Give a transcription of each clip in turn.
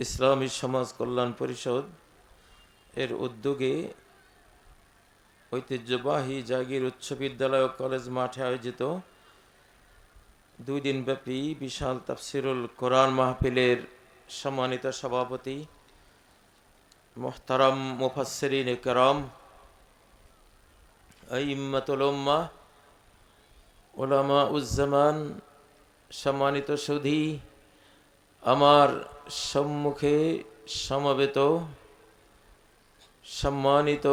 ইসলামী সমাজ কল্যাণ পরিষদ এর উদ্যোগে ঐতিহ্যবাহী জাগির উচ্চ বিদ্যালয় ও কলেজ মাঠে আয়োজিত 2 দিনব্যাপী বিশাল তাফসিরুল কোরআন মাহফিলের সম্মানিত সভাপতি মুহতারাম মুফাসসিরিন কিরাম, আইম্মাতুল উম্মাহ, উলামা উজ্জামান, সম্মানিত সুধী, আমার সম্মুখে সমবেত সম্মানিত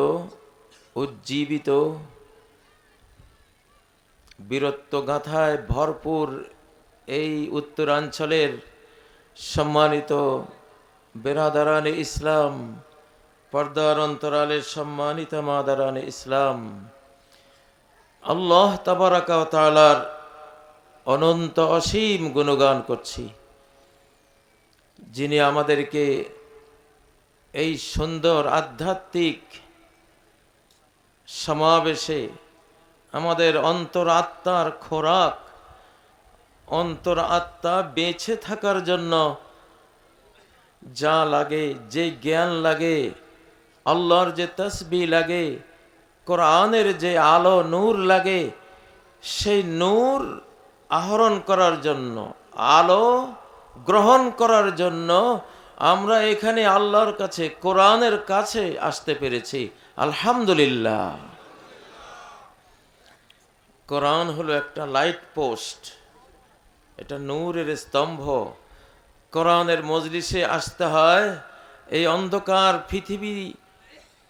উজ্জীবিত বীরত্বগাথায় ভরপুর এই উত্তরাঞ্চলের সম্মানিত বেরাদারানে ইসলাম, পর্দার অন্তরালের সম্মানিত মাদারানে ইসলাম, আল্লাহ তাবারাকা ওয়া তাআলার অনন্ত অসীম গুণগান করছি, যিনি আমাদেরকে এই সুন্দর আধ্যাত্মিক সমাবেশে আমাদের অন্তর আত্মার খোরাক, অন্তর আত্মা বেঁচে থাকার জন্য যা লাগে, যে জ্ঞান লাগে, আল্লাহর যে তাসবিহ লাগে, কোরআনের যে আলো নূর লাগে, সেই নূর আহরণ করার জন্য, আলো গ্রহণ করার জন্য আমরা এখানে আল্লাহর কাছে, কোরআনের কাছে আসতে পেরেছি। আলহামদুলিল্লাহ। কোরআন হলো একটা লাইট পোস্ট, এটা নূরের স্তম্ভ। কোরআনের মজলিসে আসতে হয়। এই অন্ধকার পৃথিবী,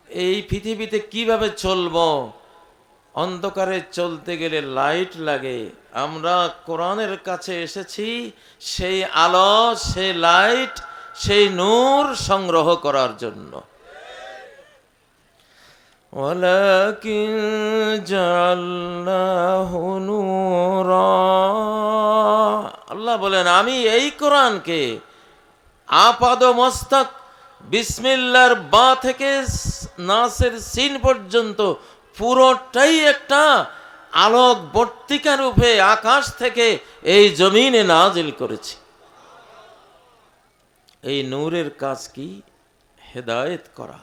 এই পৃথিবীতে কিভাবে চলবো? অন্ধকারে চলতে গেলে লাইট লাগে। আমরা কোরআনের কাছে এসেছি সেই আলো, সেই লাইট, সেই নূর সংগ্রহ করার জন্য। ওয়ালাকিন জাআলনাহু নূরা, আল্লাহ বলেন আমি এই কোরআনকে আপাদ মস্তক বিসমিল্লাহর বা থেকে নাসের সিন পর্যন্ত পুরোটাই একটা আলোক বর্তিকা রূপে আকাশ থেকে এই জমিনে নাজিল করেছি। এই নূরের কাজ কি? হেদায়েত করা।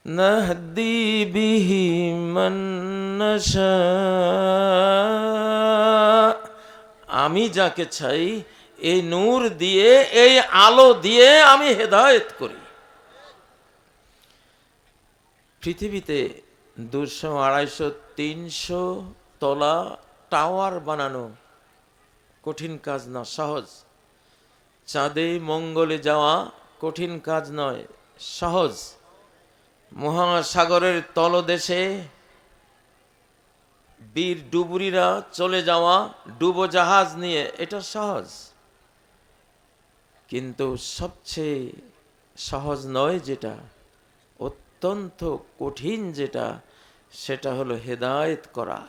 নাহদি বিহি মান নাশা, আমি যাকে চাই এই নূর দিয়ে, এই আলো দিয়ে আমি হেদায়েত করি। পৃথিবীতে 200, 250, 300 তলা টাওয়ার বানানো কঠিন কাজ না, সহজ। চাঁদে মঙ্গলে যাওয়া কঠিন কাজ নয়, সহজ। মহাসাগরের তলদেশে বীর ডুবুরিরা চলে যাওয়া ডুবোজাহাজ নিয়ে, এটা সহজ। কিন্তু সবচেয়ে সহজ নয় যেটা, অত্যন্ত কঠিন যেটা, সেটা হলো হেদায়েত করা।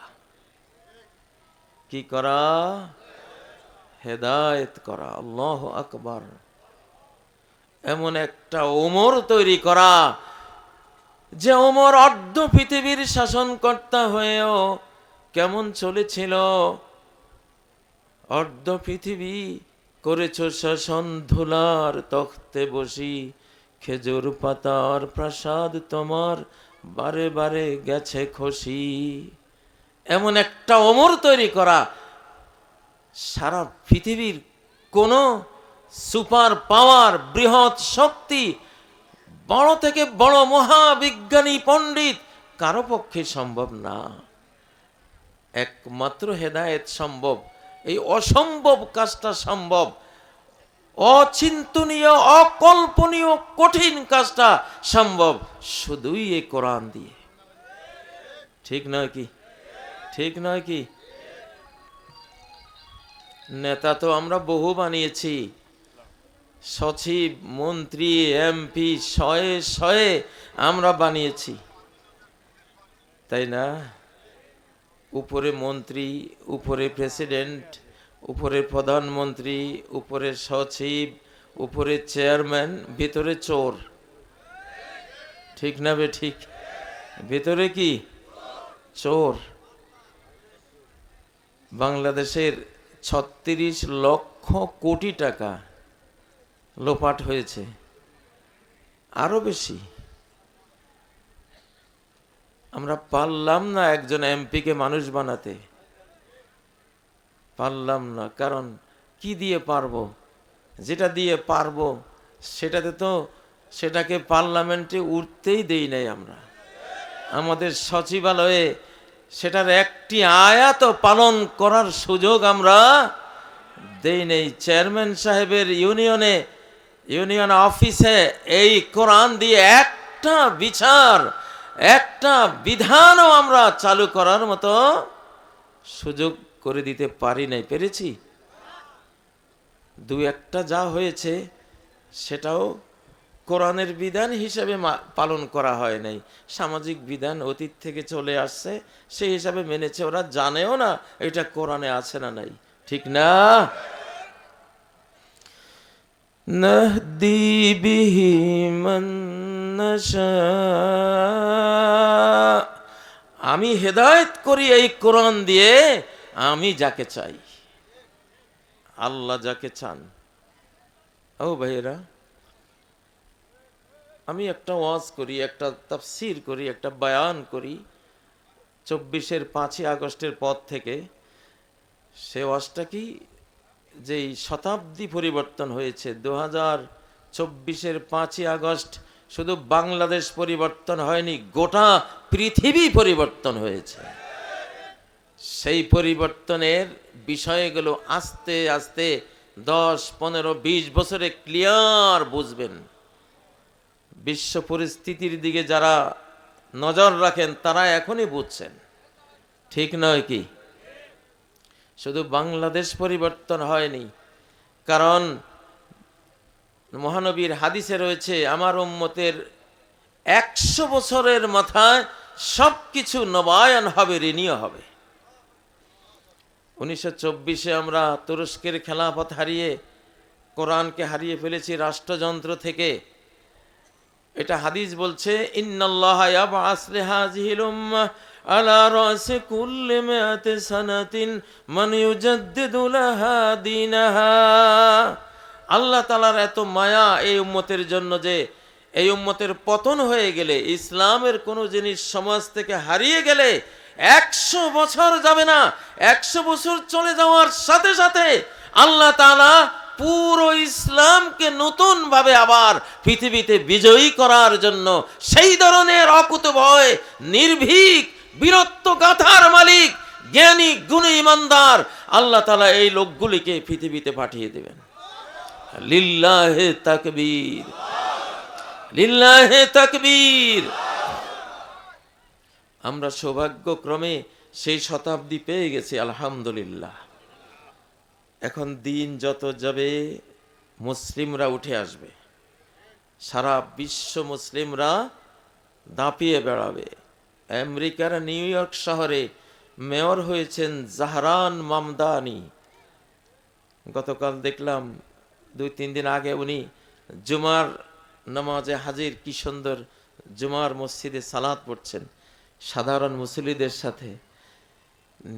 কি করা? হেদায়েত করা। আল্লাহু আকবার। এমন একটা ওমর তৈরি করা যে ওমর অর্ধ পৃথিবীর শাসনকর্তা হয়েও কেমন চলেছিল? অর্ধ পৃথিবী করেছ শাসন ধুলার তখতে বসি, খেজুর পাতার প্রাসাদ তোমার বারে বারে গেছে খসি। এমন একটা ওমর তৈরি করা, সারা পৃথিবীর কোন সুপার পাওয়ার, বৃহৎ শক্তি, বড় থেকে বড় মহাবিজ্ঞানী পণ্ডিত কারো পক্ষে সম্ভব না। একমাত্র হেদায়েত সম্ভব। এই অসম্ভব কাজটা সম্ভব। অচিন্তনীয়, অকল্পনীয়, কঠিন কাজটা সম্ভব শুধুই এই কোরআন দিয়ে। ঠিক নয় কি? ঠিক নয় কি? নেতা তো আমরা বহু বানিয়েছি, সচিব, মন্ত্রী, এমপি, শয়ে শয়ে আমরা বানিয়েছি, তাই না? উপরে মন্ত্রী, উপরে প্রেসিডেন্ট, উপরে প্রধানমন্ত্রী, উপরে সচিব, উপরে চেয়ারম্যান, ভিতরে চোর। ঠিক না বে ঠিক? ভিতরে কি? চোর। বাংলাদেশের 36 লক্ষ কোটি টাকা লোপাট হয়েছে, আরো বেশি। আমরা পারলাম না একজন এমপিকে মানুষ বানাতে, পারলাম না। কারণ কি দিয়ে পারবো? যেটা দিয়ে পারবো সেটাকে পার্লামেন্টে উঠতেই দেই নাই আমরা। আমাদের সচিবালয়ে সেটার একটি আয়াত পালন করার সুযোগ আমরা দেই নেই। চেয়ারম্যান সাহেবের ইউনিয়ন অফিসে এই কোরআন দিয়ে একটা বিচার, একটা বিধানও আমরা চালু করার মতো সুযোগ করে দিতে পারি নাই। পেরেছি? দু একটা যা হয়েছে সেটাও কোরআনের বিধান হিসেবে পালন করা হয় নাই। সামাজিক বিধান অতীত থেকে চলে আসছে, সেই হিসাবে মেনেছে। ওরা জানেও না এটা কোরআনে আছে না নাই। ঠিক না? নাহদি বিহি মান নাশা, আমি হেদায়েত করি এই কোরআন দিয়ে আমি যাকে চাই। আল্লাহ যাকে চান। ও ভাইয়েরা, আমি একটা ওয়াজ করি, একটা তাফসীর করি, একটা বয়ান করি 24-এর 5ই আগস্টের পর থেকে। সে ওয়াজটা কি, যেই শতাব্দী পরিবর্তন হয়েছে 2024-এর 5ই আগস্ট, শুধু বাংলাদেশ পরিবর্তন হয়নি, গোটা পৃথিবী পরিবর্তন হয়েছে। সেই পরিবর্তনের বিষয়গুলো আস্তে আস্তে 10, 15, 20 বছরে ক্লিয়ার বুঝবেন। বিশ্ব পরিস্থিতির দিকে যারা নজর রাখেন তারা এখনই বুঝছেন। ঠিক নয় কি? শুধু বাংলাদেশ পরিবর্তন হয়নি, কারণ মহানবীর হাদিসে রয়েছে আমার উম্মতের 100 বছরের মাথায় সবকিছু নবায়ন হবে, রিনিউ হবে। 1924-এ আমরা তুরস্কের খেলাফত হারিয়ে কোরআনকে হারিয়ে ফেলেছি রাষ্ট্রযন্ত্র থেকে। এটা হাদিস বলছে, ইন্নাল্লাহা ইয়াবআস লিহাযিহিল উম্মাহ আলা রাসি কুল্লি মিআতি সানাতিন মান ইউজাদ্দিদু লাহা দীনাহা। আল্লাহ তাআলার এত মায়া এই উম্মতের জন্য যে এই উম্মতের পতন হয়ে গেলে, ইসলামের কোনো জিনিস সমাজ থেকে হারিয়ে গেলে 100 বছর যাবে না, 100 বছর চলে যাওয়ার সাথে সাথে আল্লাহ তাআলা পুরো ইসলামকে নতুন ভাবে আবার পৃথিবীতে বিজয়ী করার জন্য সেই ধরনের অকুতভয়, নির্ভীক, বীরত্ব গাথার মালিক, জ্ঞানী, গুণী, ইমানদার আল্লাহ তাআলা এই লোকগুলিকে পৃথিবীতে পাঠিয়ে দেবেন। লিল্লাহে তাকবীর, লিল্লাহে তাকবীর। আমরা সৌভাগ্যক্রমে সেই শতাব্দী পেয়ে গেছি, আলহামদুলিল্লাহ। এখন দিন যত যাবে মুসলিমরা উঠে আসবে, সারা বিশ্ব মুসলিমরা দাপিয়ে বেড়াবে। আমেরিকার নিউ ইয়র্ক শহরে মেয়র হয়েছেন জাহরান মামদানি। গতকাল দেখলাম, 2-3 দিন আগে উনি জুমার নামাজে হাজির, কি সুন্দর জুমার মসজিদে সালাত পড়ছেন সাধারণ মুসল্লিদের সাথে।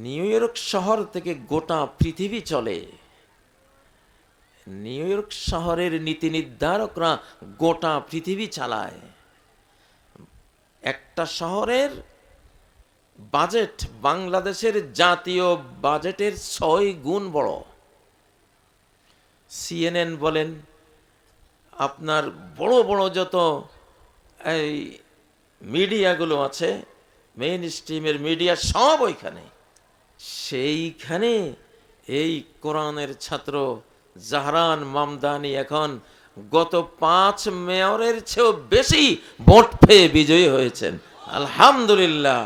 নিউ ইয়র্ক শহর থেকে গোটা পৃথিবী চলে। নিউ ইয়র্ক শহরের নীতি নির্ধারকরা গোটা পৃথিবী চালায়। একটা শহরের বাজেট বাংলাদেশের জাতীয় বাজেটের 6 গুণ বড়। CNN বলেন, আপনার বড় বড় যত এই মিডিয়াগুলো আছে, মেইন স্ট্রিমের মিডিয়া সব ওইখানে। সেইখানে এই কোরআনের ছাত্র জাহরান মামদানি এখন গত 5 মেয়রের চেয়েও বেশি ভোট পেয়ে বিজয়ী হয়েছেন, আলহামদুলিল্লাহ।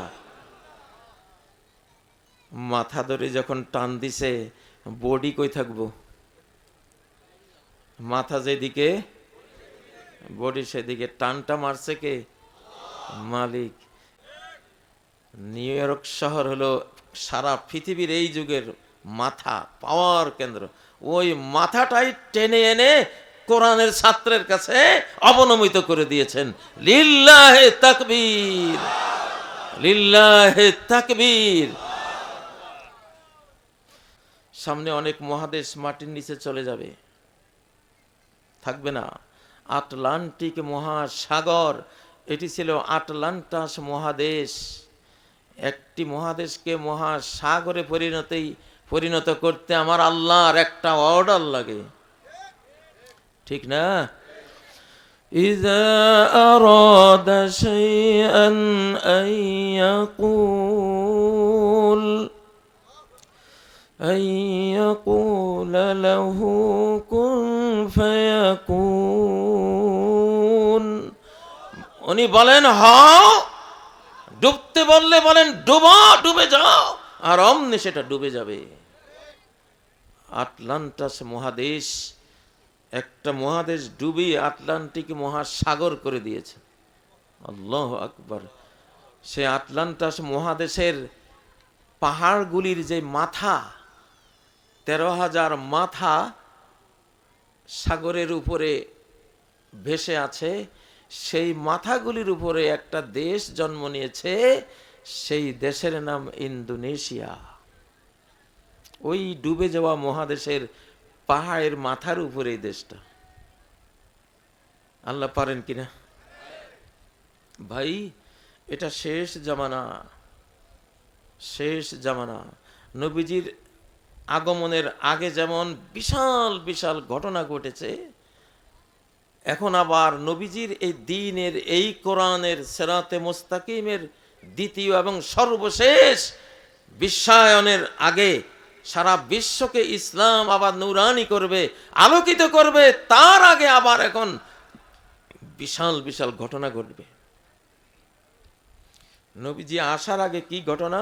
মাথা ধরে যখন টান দিছে, বডি কই থাকবো? মাথা যেদিকে, বডি সেদিকে। টানটা মারছে কে? মালিক। নিউ ইয়র্ক শহর হলো সারা পৃথিবীর এই যুগের মাথা, পাওয়ার কেন্দ্র। ওই মাথাটাই টেনে এনে কোরআনের ছাত্রের কাছে অবনমিত করে দিয়েছেন। লিল্লাহে তাকবীর, লিল্লাহে তাকবীর। সামনে অনেক মহাদেশ মাটির নিচে চলে যাবে, থাকবে না। আটলান্টিক মহাসাগর, এটি ছিল আটলান্টাস মহাদেশ। একটি মহাদেশকে মহাসাগরে পরিণত করতে আমার আল্লাহর একটা অর্ডার লাগে, ঠিক না? ইযা আরাদা শাইআন আন ইয়াকুল লাহু কুন ফায়াকুন। উনি বলেন হও, ডুবতে বললে বলেন ডুবো, ডুবে যাও, আর অমনি সেটা ডুবে যাবে। আটলান্টাস মহাদেশ, একটা মহাদেশ ডুবিয়ে আটলান্টিক মহাসাগর করে দিয়েছে। আল্লাহু আকবার। সে আটলান্টাস মহাদেশের পাহাড়গুলির যে মাথা, 13,000 মাথা সাগরের উপরে ভেসে আছে, সেই মাথাগুলির উপরে একটা দেশ জন্ম নিয়েছে, সেই দেশের নাম ইন্দোনেশিয়া। ওই ডুবে যাওয়া মহাদেশের পাহাড়ের মাথার উপরে এই দেশটা। আল্লাহ পারেন কিনা ভাই? এটা শেষ জামানা, শেষ জামানা। নবীজির আগমনের আগে যেমন বিশাল বিশাল ঘটনা ঘটেছে, এখন আবার নবীজির এই দ্বীনের, এই কোরআনের, সিরাতে মুস্তাকিমের দ্বিতীয় এবং সর্বশেষ বিশ্বায়নের আগে সারা বিশ্বকে ইসলাম আবার নূরানি করবে, আলোকিত করবে, তার আগে আবার এখন বিশাল বিশাল ঘটনা ঘটবে। নবীজি আসার আগে কি ঘটনা?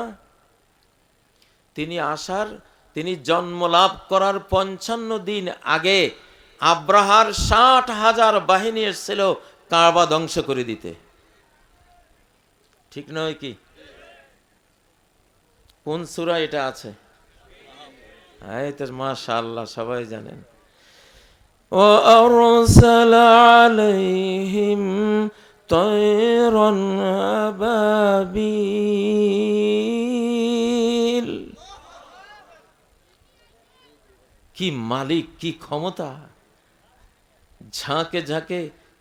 তিনি জন্ম লাভ করার 55 দিন আগে আব্রাহার 60,000 বাহিনী এসেছিল কাবা ধ্বংস করে দিতে, ঠিক নয় কি? কোন সূরা এটা আছে? এই তো মাশাআল্লাহ, সবাই জানেন। وَأَرْسَلَ عَلَيْهِمْ طَيْرًا أَبَابِيلَ। কি মালিক, কি ক্ষমতা! ঝাঁকে ঝাঁকে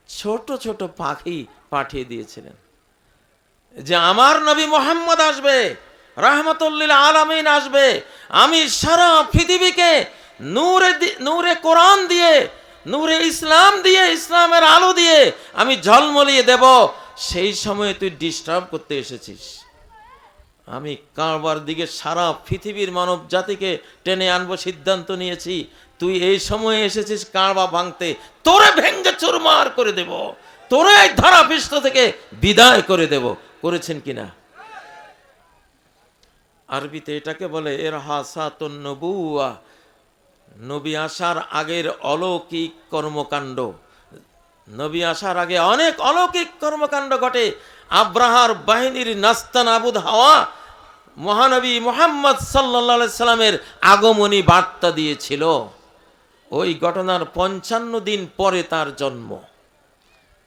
ছোট ছোট পাখি পাঠিয়ে দিয়েছিলেন যে আমার নবী মুহাম্মদ আসবে, রাহমাতুল লিল আলামিন আসবে, আমি সারা পৃথিবীকে নূরে কোরআন দিয়ে, নূরে ইসলাম দিয়ে, ইসলামের আলো দিয়ে আমি ঝলমলিয়ে দেব। সেই সময়ে তুই ডিস্টার্ব করতে এসেছিস। আমি কাবার দিকে সারা পৃথিবীর মানব জাতিকে টেনে আনবো সিদ্ধান্ত নিয়েছি, তুই এই সময়ে এসেছিস কাবা ভাঙতে। তোরে ভেঙ্গে চুরমার করে দেব, তোরে ধরা পৃষ্ঠ থেকে বিদায় করে দেব। করেছেন কিনা? আরবিতে এটাকে বলে ইরহাসাতুন নবুওয়া, নবী আসার আগের অলৌকিক কর্মকাণ্ড। নবী আসার আগে অনেক অলৌকিক কর্মকাণ্ড ঘটে। আব্রাহার বাহিনীর নাস্তানাবুদ হওয়া মহানবী মুহাম্মদ সাল্লাল্লাহু আলাইহি সাল্লামের আগমনী বার্তা দিয়েছিল। ওই ঘটনার 55 দিন পরে তার জন্ম,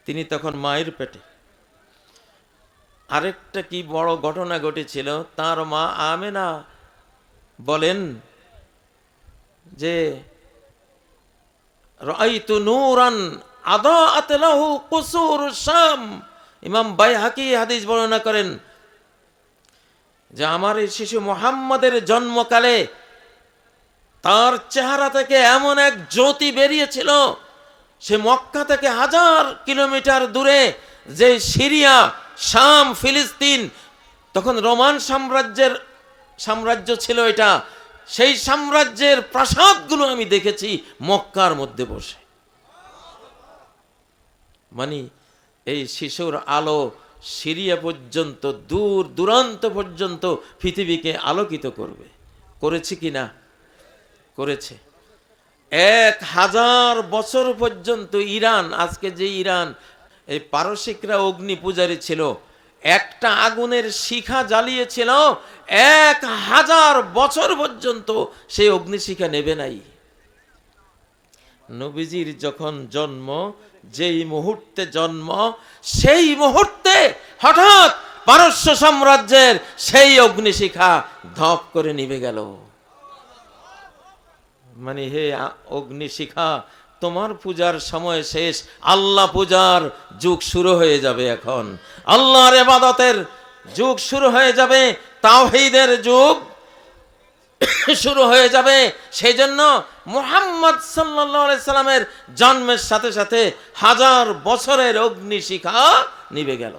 তিনি তখন মায়ের পেটে। আরেকটা কি বড় ঘটনা ঘটেছিল, তার মা আমেনা বলেন যে রাআইতু নূরান আদাআত লাহু কুসুর শাম। ইমাম বাইহাকি হাদিস বর্ণনা করেন যে আমার এই শিশু মুহাম্মাদের জন্মকালে তার চেহারা থেকে এমন এক জ্যোতি বেরিয়েছিল, সে মক্কা থেকে 1000 কিলোমিটার দূরে যে সিরিয়া, শাম, ফিলিস্তিন, তখন রোমান সাম্রাজ্য ছিল এটা, সেই সাম্রাজ্যের প্রাসাদগুলো আমি দেখেছি মক্কার মধ্যে বসে। মানে এই শিশুর আলো সিরিয়া পর্যন্ত, দূর দূরান্ত পর্যন্ত পৃথিবীকে আলোকিত করবে। করেছে কি না? করেছে। 1000 বছর পর্যন্ত ইরান, আজকে যে ইরান, এই পারসিকরা অগ্নি পূজারী ছিল, একটা আগুনের শিখা জ্বালিয়েছিল, 1000 বছর পর্যন্ত সেই অগ্নিশিখা নেবে নাই। নবীজির যখন জন্ম, যেই মুহূর্তে জন্ম, সেই মুহূর্তে হঠাৎ পারস্য সাম্রাজ্যের সেই অগ্নিশিখা ধপ করে নিভে গেল। মানে হে অগ্নিশিখা, তোমার পূজার সময় শেষ, আল্লাহ পূজার যুগ শুরু হয়ে যাবে। এখন আল্লাহর ইবাদতের যুগ শুরু হয়ে যাবে, তাওহীদের যুগ শুরু হয়ে যাবে। সেই জন্য মুহাম্মদ সাল্লাল্লাহু আলাইহি সাল্লামের জন্মের সাথে সাথে 1000 বছরের অগ্নিশিখা নিভে গেল।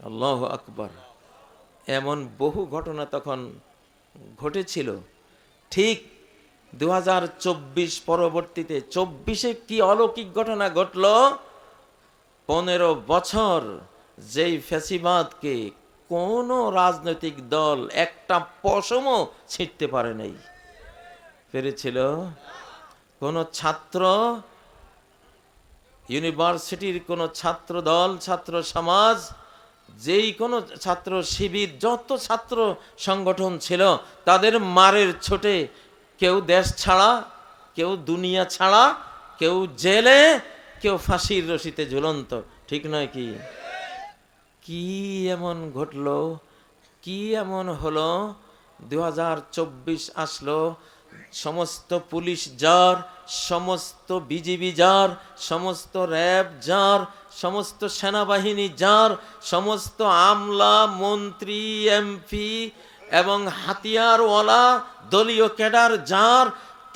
আল্লাহু আকবার। এমন বহু ঘটনা তখন ঘটেছিল। ঠিক 2024 পরবর্তীতে 24-এ কি অলৌকিক ঘটনা ঘটল। 15 বছর যেই ফ্যাসিবাদকে কোন রাজনৈতিক দল একটা পশমও ছিঁড়তে পারে নাই, পেরেছিল? কোন ছাত্র ইউনিভার্সিটির কোন ছাত্র দল, ছাত্র সমাজ, যেই কোনো ছাত্র শিবির, যত ছাত্র সংগঠন ছিল, তাদের মারের ছোটে কেউ দেশ ছাড়া, কেউ দুনিয়া ছাড়া, কেউ জেলে, কেউ ফাঁসির রশিতে ঝুলন্ত। ঠিক নয় কি? কি এমন ঘটলো, কি এমন হলো? 2024 আসলো, সমস্ত পুলিশ যার, সমস্ত বিজিবি যার, সমস্ত র্যাব যার, সমস্ত সেনাবাহিনী যার, সমস্ত আমলা, মন্ত্রী, এমপি এবং হাতিয়ারওয়ালা দলীয় ক্যাডার যার,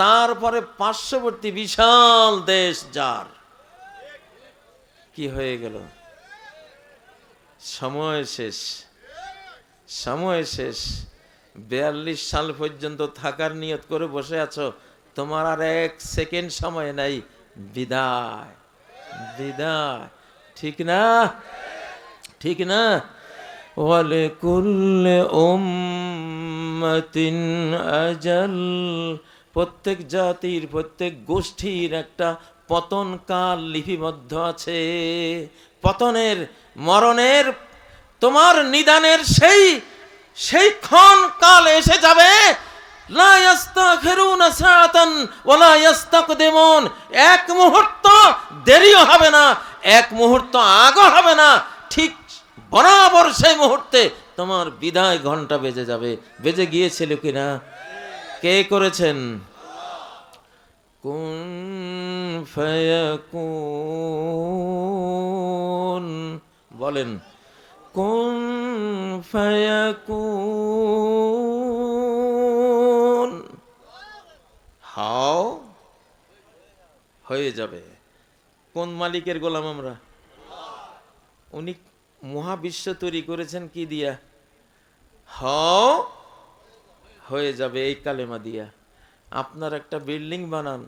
তারপরে পার্শ্ববর্তী বিশাল দেশ যার। কি হয়ে গেল? সময় শেষ, সময় শেষ। 42 সাল পর্যন্ত থাকার নিয়ত করে বসে আছো, তোমার আর 1 সেকেন্ড সময় নাই। বিদায়, বিদায়। ঠিক না? ঠিক না? ওয়ালিকুল্লি উম্মাতিন আজাল। প্রত্যেক জাতির, প্রত্যেক গোষ্ঠীর একটা পতন কাল লিপিবদ্ধ আছে। পতনের, মরণের, তোমার নিদানের সেই ক্ষণ কাল এসে যাবে। লা ইস্তাখিরুনা সাআতান ওয়ালা ইস্তাকদিমুন। এক মুহূর্ত দেরিও হবে না, এক মুহূর্ত আগও হবে না। ঠিক বরাবর সেই মুহূর্তে তোমার বিদায় ঘন্টা বেজে যাবে। বেজে গিয়েছিল কিনা? কে করেছেন? কুন ফায়াকুন। বলেন, কুন ফায়াকুন। হাও, হয়ে যাবে। কোন মালিকের গোলাম আমরা? উনি মহাবিশ্ব তৈরি করেছেন কি দিয়া? হাও, হয়ে যাবে এই কালেমা দিয়া। আপনার একটা বিল্ডিং বানান,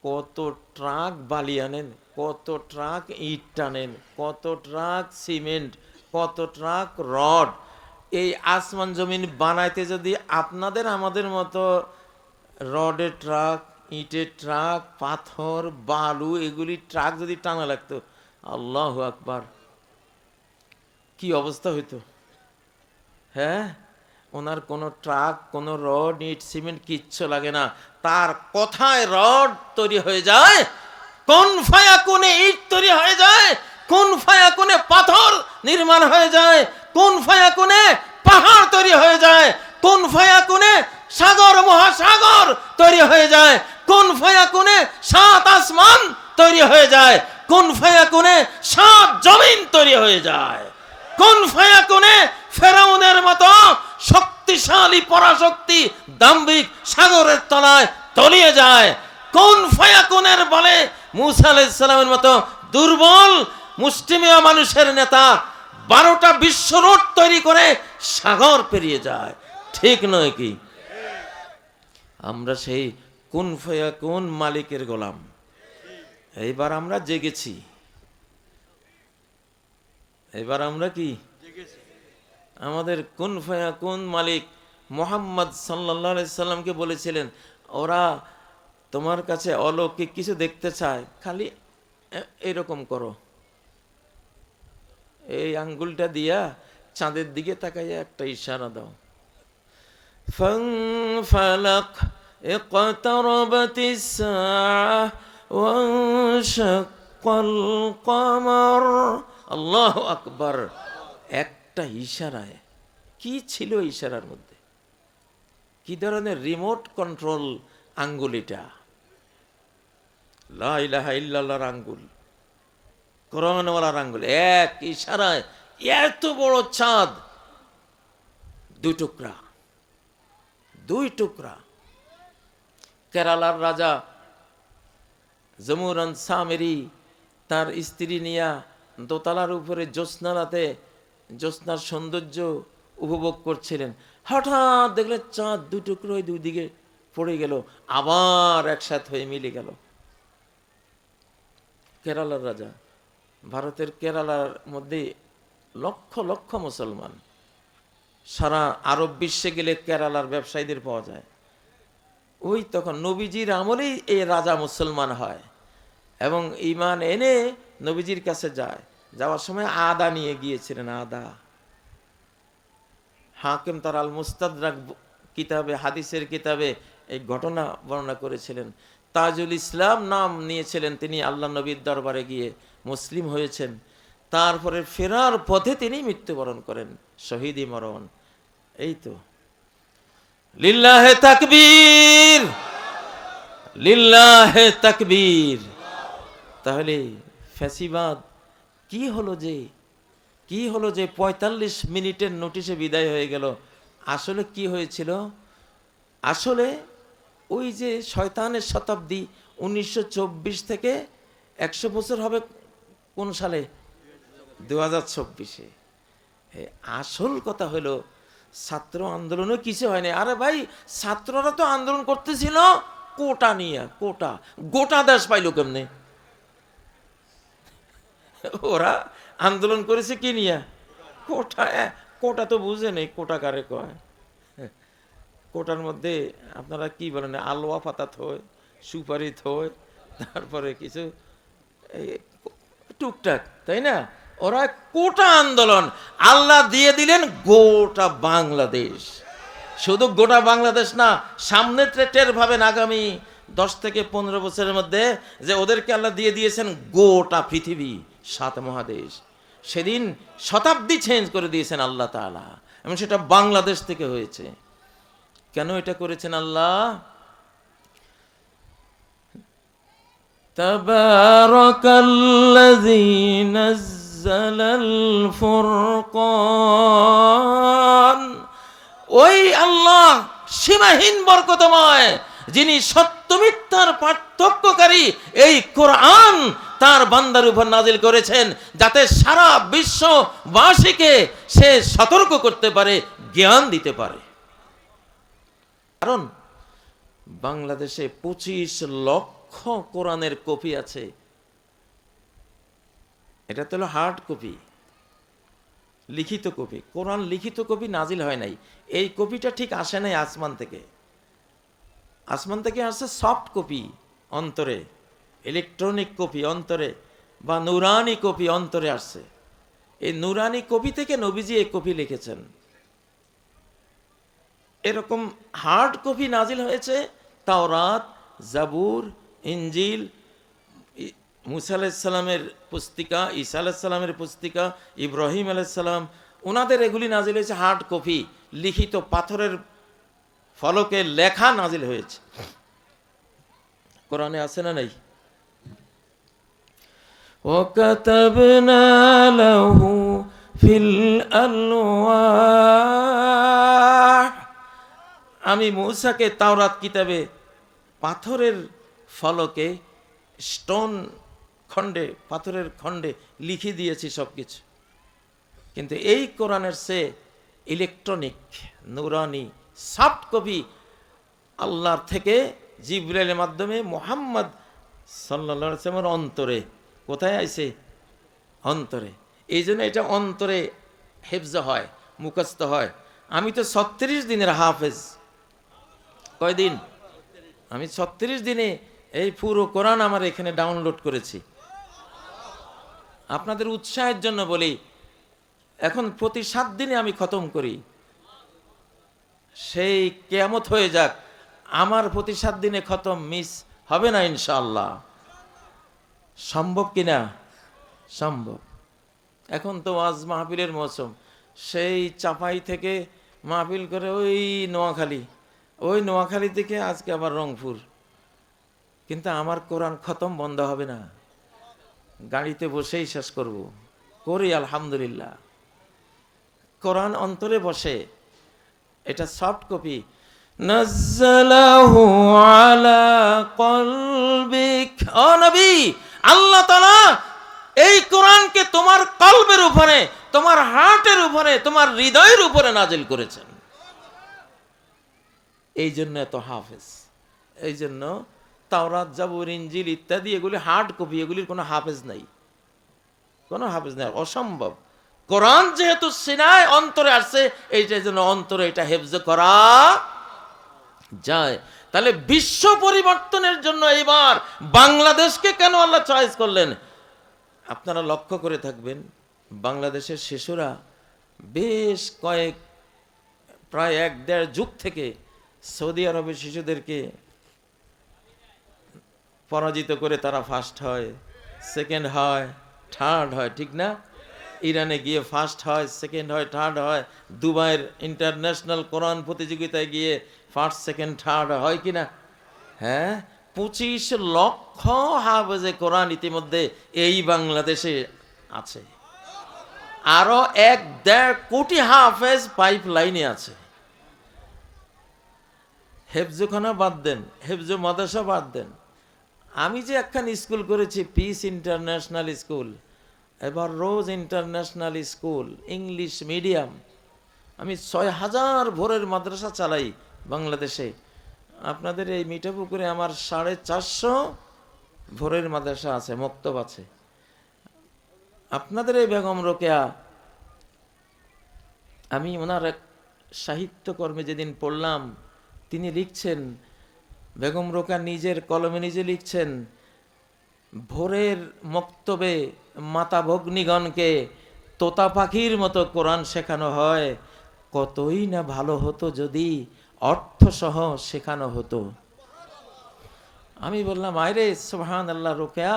কত ট্রাক বালি আনেন, কত ট্রাক ইট টানেন, কত ট্রাক সিমেন্ট, কত ট্রাক রড। এই আসমান জমিন বানাইতে যদি আপনাদের আমাদের মতো রডের ট্রাক, ইটের ট্রাক, পাথর, বালু, এগুলি ট্রাক যদি টানা লাগতো, আল্লাহু আকবার, কি অবস্থা হইতো? হ্যাঁ, ওনার কোনো ট্রাক, কোনো রড, ইট, সিমেন্ট কিচ্ছু লাগে না। তার কথায় রড তৈরি হয়ে যায়, কোন ফায়াকুনে ইট তৈরি হয়ে যায়, কোন ফায়াকুনে পাথর নির্মাণ হয়ে যায়, কোন ফায়াকুনে পাহাড় তৈরি হয়ে যায়, কোন ফায়াকুনে সাগর মহাসাগর তৈরি হয়ে যায়, কোন ফায়াকুনে 7 আসমান তৈরি হয়ে যায়, কোন ফায়াকুনে 7 জমিন তৈরি হয়ে যায়, কোন ফায়াকুনে ফেরাউনের মতো শক্তিশালী পরাশক্তি দাম্ভিক সাগরের তলায় তলিয়ে যায়, কোন ফায়াকুনের বলে মুসা আলাইহিস সালামের মতো দুর্বল মুষ্টিমেয় মানুষের নেতা 12টা বিশ্ব রোড তৈরি করে সাগর পেরিয়ে যায়। ঠিক নয় কি? আমরা সেই কুন ফায়াকুন মালিকের গোলাম। এইবার আমরা জেগেছি। এবার আমরা কি? আমাদের কুন ফায়াকুন মালিক মুহাম্মদ সাল্লাল্লাহু আলাইহি সাল্লামকে বলেছিলেন, ওরা তোমার কাছে অলৌকিক কিছু দেখতে চায়, খালি এরকম করো, এই আঙ্গুলটা দিয়া চাঁদের দিকে তাকাইয়া একটা ইশারা দাও। ফানফালাক ইকতারাবাতিস সাআহ ওয়ানশাক্কাল কমর। আল্লাহু আকবার। একটা ইশারায়, কি ছিল ইশারার মধ্যে? কি ধরনের রিমোট কন্ট্রোল আঙ্গুলিটা, লা ইলাহা ইল্লাল্লাহর আঙ্গুল, কোরআনওয়ালার আঙ্গুল, এক ইশারায় এত বড় চাঁদ দুই টুকরা, দুই টুকরা। কেরালার রাজা জমুরান সামেরি তার স্ত্রী নিয়া দোতলার উপরে জ্যোৎস্নারাতে জ্যোৎস্নার সৌন্দর্য উপভোগ করছিলেন। হঠাৎ দেখলেন চাঁদ দুই টুকরো দুই দিকে পড়ে গেল, আবার একসাথে হয়ে মিলে গেল। কেরালার রাজা, ভারতের কেরালার মধ্যে লক্ষ লক্ষ মুসলমান, সারা আরব বিশ্বে গেলে কেরালার ব্যবসায়ীদের পাওয়া যায়। ওই তখন নবীজির আমলেই এই রাজা মুসলমান হয় এবং ঈমান এনে নবীজির কাছে যায়। যাওয়ার সময় আদা নিয়ে গিয়েছিলেন, আদা। হাকিম তার আল মুস্তাদরাক কিতাবে, হাদিসের কিতাবে এই ঘটনা বর্ণনা করেছিলেন। তাজুল ইসলাম নাম নিয়েছিলেন তিনি, আল্লাহ নবীর দরবারে গিয়ে মুসলিম হয়েছেন। তারপরে ফেরার পথে তিনি মৃত্যুবরণ করেন, শহীদি মরণ। এই তো লিল্লাহে তাকবীর, লিল্লাহে তাকবীর। তাহলে ফ্যাসিবাদ কি হলো যে ৪৫ মিনিটের নোটিশে বিদায় হয়ে গেল? আসলে কি হয়েছিল? আসলে ওই যে শয়তানের শতাব্দী ১৯২৪ থেকে ১০০ বছর হবে কোন সালে? ২০২৬-এ। আসল কথা হলো ছাত্র আন্দোলনও কিছু হয়নি। আরে ভাই, ছাত্ররা তো আন্দোলন করতেছিল কোটা নিয়ে, কোটা। গোটা দেশ পাইল কেমনে? ওরা আন্দোলন করেছে কি নিয়ে? কোটা। কোটা তো বুঝে নেই, কোটা কারে কয়। কোটার মধ্যে আপনারা কি বলেন, আলোয়া পাতা থয়, সুপারি থয়, তারপরে কিছু টুকটাক, তাই না? ওরা কোটা আন্দোলন, আল্লাহ দিয়ে দিলেন গোটা বাংলাদেশ। শুধু গোটা বাংলাদেশ না, সামনে টের ভাবেন আগামী 10 থেকে 15 বছরের মধ্যে যে ওদেরকে আল্লাহ দিয়ে দিয়েছেন গোটা পৃথিবী, 7 মহাদেশ। সেদিন শতাব্দী চেঞ্জ করে দিয়েছেন আল্লাহ তাআলা, এবং সেটা বাংলাদেশ থেকে হয়েছে। কেন এটা করেছেন আল্লাহ? তাবারাকাল্লাযী নাযালাল ফুরকান। ওই আল্লাহ সীমাহীন বরকতময়, যিনি সত্য মিথ্যার পার্থক্যকারী এই কোরআন তার বান্দার উপর নাজিল করেছেন, যাতে সারা বিশ্ববাসীকে সে সতর্ক করতে পারে, জ্ঞান দিতে পারে। কারণ বাংলাদেশে 25 লক্ষ কোরআনের কপি আছে। এটা তো হলো হার্ড কপি, লিখিত কপি। কোরআন লিখিত কপি নাজিল হয় নাই। এই কপিটা ঠিক আসে নাই আসমান থেকে। আসমান থেকে আসছে সফট কপি অন্তরে, ইলেকট্রনিক কপি অন্তরে, বা নুরানি কপি অন্তরে আসছে। এই নুরানি কপি থেকে নবীজি এই কপি লিখেছেন। এরকম হার্ড কপি নাজিল হয়েছে তাওরাত, জাবুর, ইনজিল, মুসা আলাইহিস সালামের পুস্তিকা, ঈসা আলাইহিস সালামের পুস্তিকা, ইব্রাহিম আলাইহিস সালাম, ওনাদের এগুলি নাজিল হয়েছে হার্ড কপি, লিখিত পাথরের ফলকে লেখা নাজিল হয়েছে। কোরআনে আছে না নাই? ওয়াকাতাবনা লাহু ফিল আলওয়াহ। আমি মূসাকে তাওরাত কিতাবে পাথরের ফলকে, স্টোন খণ্ডে, পাথরের খণ্ডে লিখে দিয়েছি সব কিছু। কিন্তু এই কোরআনের সে ইলেকট্রনিক, নুরানি, সফট কপি আল্লাহর থেকে জিবরাইলের মাধ্যমে মুহাম্মদ সাল্লাল্লাহু আলাইহি ওয়াসাল্লামের অন্তরে। কোথায় আইছে? অন্তরে। এই জন্য এটা অন্তরে হেফজ হয়, মুখস্থ হয়। আমি তো 36 দিনের হাফেজ। কয়দিন? আমি 36 দিনে এই পুরো কোরআন আমার এখানে ডাউনলোড করেছি। আপনাদের উৎসাহের জন্য বলি, এখন প্রতি 7 দিনে আমি খতম করি। সেই কিয়ামত হয়ে যাক, আমার প্রতি 7 দিনে খতম মিস হবে না ইনশাআল্লাহ। সম্ভব কিনা? সম্ভব। এখন তো ওয়াজ মাহফিলের মৌসুম, সেই চাপাই থেকে মাহফিল করে ওই নোয়াখালী, ওই নোয়াখালী থেকে আজকে আবার রংপুর, কিন্তু আমার কোরআন খতম বন্ধ হবে না, গাড়িতে বসেই শেষ করব, করি আলহামদুলিল্লাহ। কোরআন অন্তরে বসে, এটা সফট কপি। নাজ্জালাহু আলা কলবিক, ও নবী, আল্লাহ তাআলা এই কোরআনকে তোমার কলবের উপরে, তোমার হার্টের উপরে, তোমার হৃদয়ের উপরে নাজিল করেছেন। এই জন্য এত হাফেজ। এই জন্য তাওরাত, জাবুর, ইনজিল ইত্যাদি এগুলি হার্ড কপি, এগুলির কোনো হাফেজ নাই, কোনো হাফেজ নাই, অসম্ভব। কোরআন যেহেতু সিনায় অন্তরে আসছে, এইটার জন্য অন্তরে এটা হেফজ করা যায়। তাহলে বিশ্ব পরিবর্তনের জন্য এবার বাংলাদেশকে কেন আল্লাহ চয়েস করলেন? আপনারা লক্ষ্য করে থাকবেন, বাংলাদেশের শিশুরা বেশ প্রায় 1-1.5 যুগ থেকে সৌদি আরবের শিশুদেরকে পরাজিত করে তারা ফার্স্ট হয়, সেকেন্ড হয়, থার্ড হয়, ঠিক না? ইরানে গিয়ে ফার্স্ট হয়, সেকেন্ড হয়, থার্ড হয়। দুবাইয়ের ইন্টারন্যাশনাল কোরআন প্রতিযোগিতায় গিয়ে ফার্স্ট, সেকেন্ড, থার্ড হয় কিনা? হ্যাঁ, 25 লক্ষ হাফেজে কোরআন ইতিমধ্যে এই বাংলাদেশে আছে। আরো 1-1.5 কোটি হাফেজ পাইপ লাইনে আছে। হেফজখানা বাদ দেন, হেফজ মাদ্রাসা বাদ দেন। আমি যে একখান স্কুল করেছি, পিস ইন্টারন্যাশনাল স্কুল, এবার রোজ ইন্টারন্যাশনাল স্কুল, ইংলিশ মিডিয়াম, আমি 6000 ভোরের মাদ্রাসা চালাই বাংলাদেশে। আপনাদের এই মিঠাপুকুরে আমার 450 ভোরের মাদ্রাসা আছে, মক্তব আছে। আপনাদের এই বেগম রোকেয়া, আমি ওনার এক সাহিত্যকর্মে যেদিন পড়লাম, তিনি লিখছেন, বেগম রোকেয়া নিজের কলমে নিজে লিখছেন, ভোরের মক্তবে মাতা ভগ্নীগণকে তোতা পাখির মতো কোরআন শেখানো হয়, কতই না ভালো হতো যদি অর্থসহ শেখানো হতো। আমি বললাম, আয়রে সুবহানাল্লাহ রোকেয়া,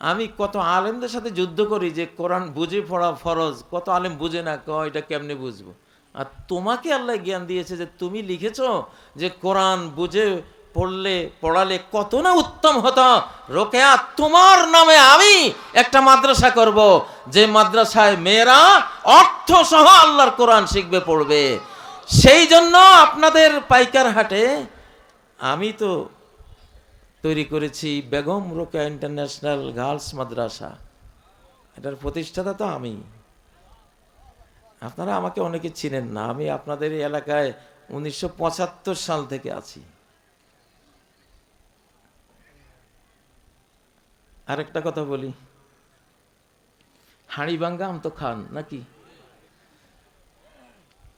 আমি কত আলেমদের সাথে যুদ্ধ করি যে কোরআন বুঝে পড়া ফরজ, কত আলেম বুঝে না, এটা কেমনে বুঝবো? আর তোমাকে আল্লাহ জ্ঞান দিয়েছে যে তুমি লিখেছো যে কোরআন বুঝে পড়ালে কত না উত্তম হতো। রোকেয়া, তোমার নামে আমি একটা মাদ্রাসা করব, যে মাদ্রাসায় মেয়েরা অর্থ সহ আল্লাহর কোরআন শিখবে, পড়বে। সেই জন্য আপনাদের পাইকার হাটে আমি তো তৈরি করেছি বেগম রোকেয়া ইন্টারন্যাশনাল গার্লস মাদ্রাসা, এটার প্রতিষ্ঠাতা তো আমি। আপনারা আমাকে অনেকে চিনেন না, আমি আপনাদের এই এলাকায় 1975 সাল থেকে আছি। আরেকটা কথা বলি, হাড়িভাঙ্গা আম তো খান নাকি?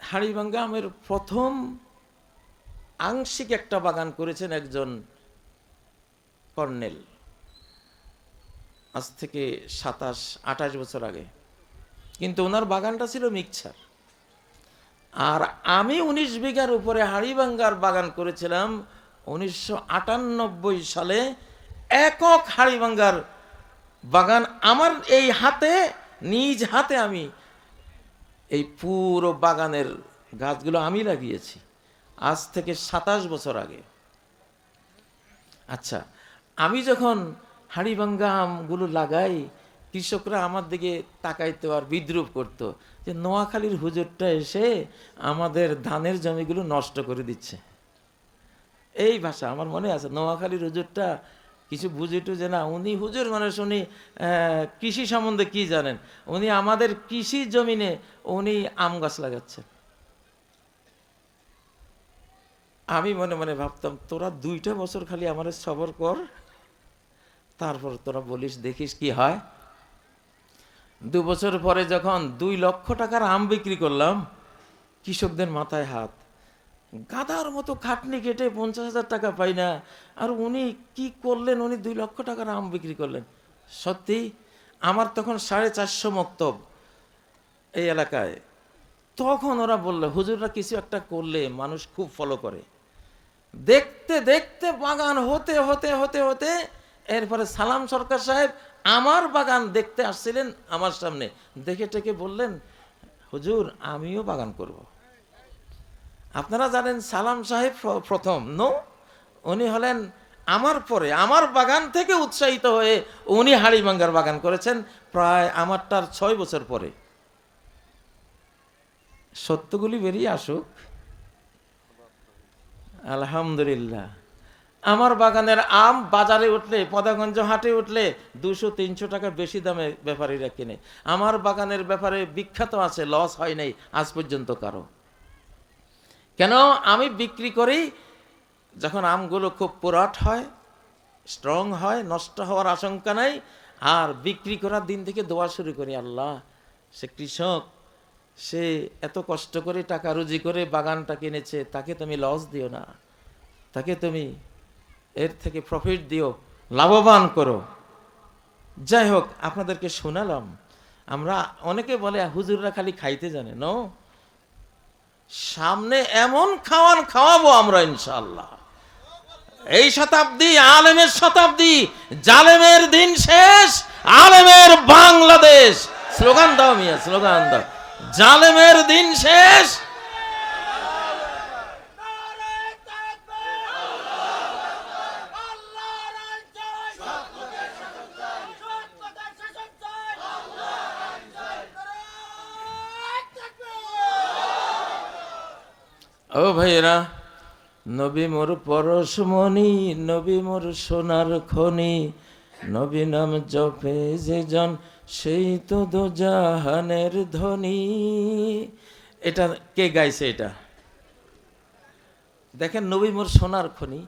হাড়িভাঙ্গা আমের প্রথম আংশিক একটা বাগান করেছেন একজন কর্নেল, আজ থেকে 27-28 বছর আগে। কিন্তু ওনার বাগানটা ছিল মিক্সচার। আর আমি 19 বিঘার উপরে হাড়িভাঙ্গার বাগান করেছিলাম 1998 সালে। একক হাড়িভাঙ্গার বাগান আমার এই হাতে, নিজ হাতে আমি এই পুরো বাগানের গাছগুলো আমি লাগিয়েছি, আজ থেকে 27 বছর আগে। আচ্ছা, আমি যখন হাড়িভাঙ্গা আমগুলো লাগাই, কৃষকরা আমার দিকে তাকাইতো আর বিদ্রুপ করত যে নোয়াখালীর হুজুরটা এসে আমাদের ধানের জমিগুলো নষ্ট করে দিচ্ছে। এই ভাষা আমার মনে আছে, নোয়াখালীর হুজুরটা কিছু বুঝে টুঝে না, উনি হুজুর মানুষ, উনি কৃষি সম্বন্ধে কি জানেন? উনি আমাদের কৃষি জমিনে উনি আম গাছ লাগাচ্ছেন। আমি মনে মনে ভাবতাম, তোরা 2টা বছর খালি আমার সবর কর, তারপর তোরা বলিস, দেখিস কি হয়। 2 বছর পরে যখন 2 লক্ষ টাকার আম বিক্রি করলাম, কৃষকদের মাথায় হাত, গাধার মতো খাটনি কেটে 50,000 টাকা পাই না, আর উনি কি করলেন, উনি 2 লক্ষ টাকার আম বিক্রি করলেন। সত্যি আমার তখন 450 মক্তব এই এলাকায়। তখন ওরা বলল, হুজুররা কিছু একটা করলে মানুষ খুব ফলো করে। দেখতে দেখতে বাগান হতে হতে হতে হতে এরপরে সালাম সরকার সাহেব আমার বাগান দেখতে আসছিলেন আমার সামনে, দেখে টেকে বললেন, হুজুর আমিও বাগান করব। আপনারা জানেন সালাম সাহেব প্রথম নো, উনি হলেন আমার পরে, আমার বাগান থেকে উৎসাহিত হয়ে উনি হাড়িভাঙ্গার বাগান করেছেন প্রায় আমারটার 6 বছর পরে। সত্যগুলি বেরিয়ে আসুক, আলহামদুলিল্লাহ। আমার বাগানের আম বাজারে উঠলে, পদাগঞ্জ হাটে উঠলে 200-300 টাকা বেশি দামে ব্যাপারীরা কিনে। আমার বাগানের ব্যাপারে বিখ্যাত আছে, লস হয় নাই আজ পর্যন্ত কারো। কেন? আমি বিক্রি করি যখন আমগুলো খুব পুরাট হয়, স্ট্রং হয়, নষ্ট হওয়ার আশঙ্কা নাই। আর বিক্রি করার দিন থেকে দোয়া শুরু করি, আল্লাহ সে কৃষক, সে এত কষ্ট করে টাকা রুজি করে বাগানটা কিনেছে, তাকে তুমি লস দিও না, তাকে তুমি এর থেকে প্রফিট দিও, লাভবান করো। যাই হোক, আপনাদেরকে শোনালাম। আমরা অনেকে বলে হুজুররা খালি খাইতে জানে, নো, সামনে এমন খাওয়াবো আমরা ইনশাআল্লাহ। এই শতাব্দী আলেমের শতাব্দী, জালেমের দিন শেষ, আলেমের বাংলাদেশ। স্লোগান দাও মিয়া, স্লোগান দাও, জালেমের দিন শেষ। ও ভাইয়েরা, নবী মোর পরশমণি, নবী মোর সোনার খনি, নবী নাম জপে যে জন, সেই তো দোজাহানের ধনী। এটা কে গাইছে? এটা দেখেন, নবী মোর সোনার খনি।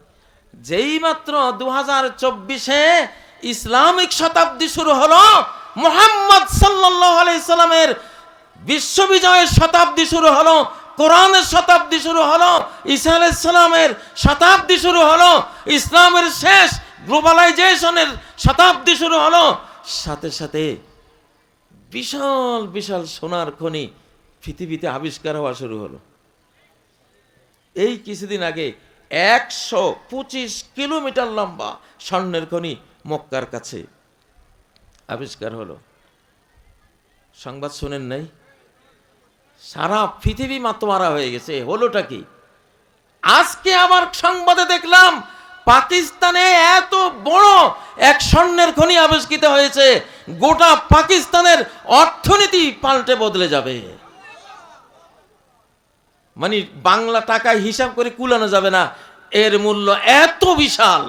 যেই মাত্র 2024-এ ইসলামিক শতাব্দী শুরু হলো, মুহাম্মদ সাল্লাল্লাহু আলাইহি সাল্লামের বিশ্ববিজয়ের শতাব্দী শুরু হলো, কোরআনের শতাব্দী শুরু হলো, ঈসা আলাইহিস সালামের শতাব্দী শুরু হলো, ইসলামের শেষ গ্লোবালাইজেশনের শতাব্দী শুরু হলো। সাথে সাথে বিশাল বিশাল সোনার খনি পৃথিবীতে আবিষ্কার হওয়া শুরু হলো। এই কিছুদিন আগে 125 কিলোমিটার লম্বা স্বর্ণের খনি মক্কার কাছে আবিষ্কার হলো। সংবাদ শুনেন নাই? সারা পৃথিবী মাতোয়ারা হয়ে গেছে। হলোটা কি? আজকে আবার সংবাদে দেখলাম পাকিস্তানে এত বড় এক স্বর্ণের খনি আবিষ্কৃত হয়েছে, গোটা পাকিস্তানের অর্থনীতি পাল্টে বদলে যাবে। মানে বাংলা টাকায় হিসাব করে কুলানো যাবে না, এর মূল্য এত বিশাল।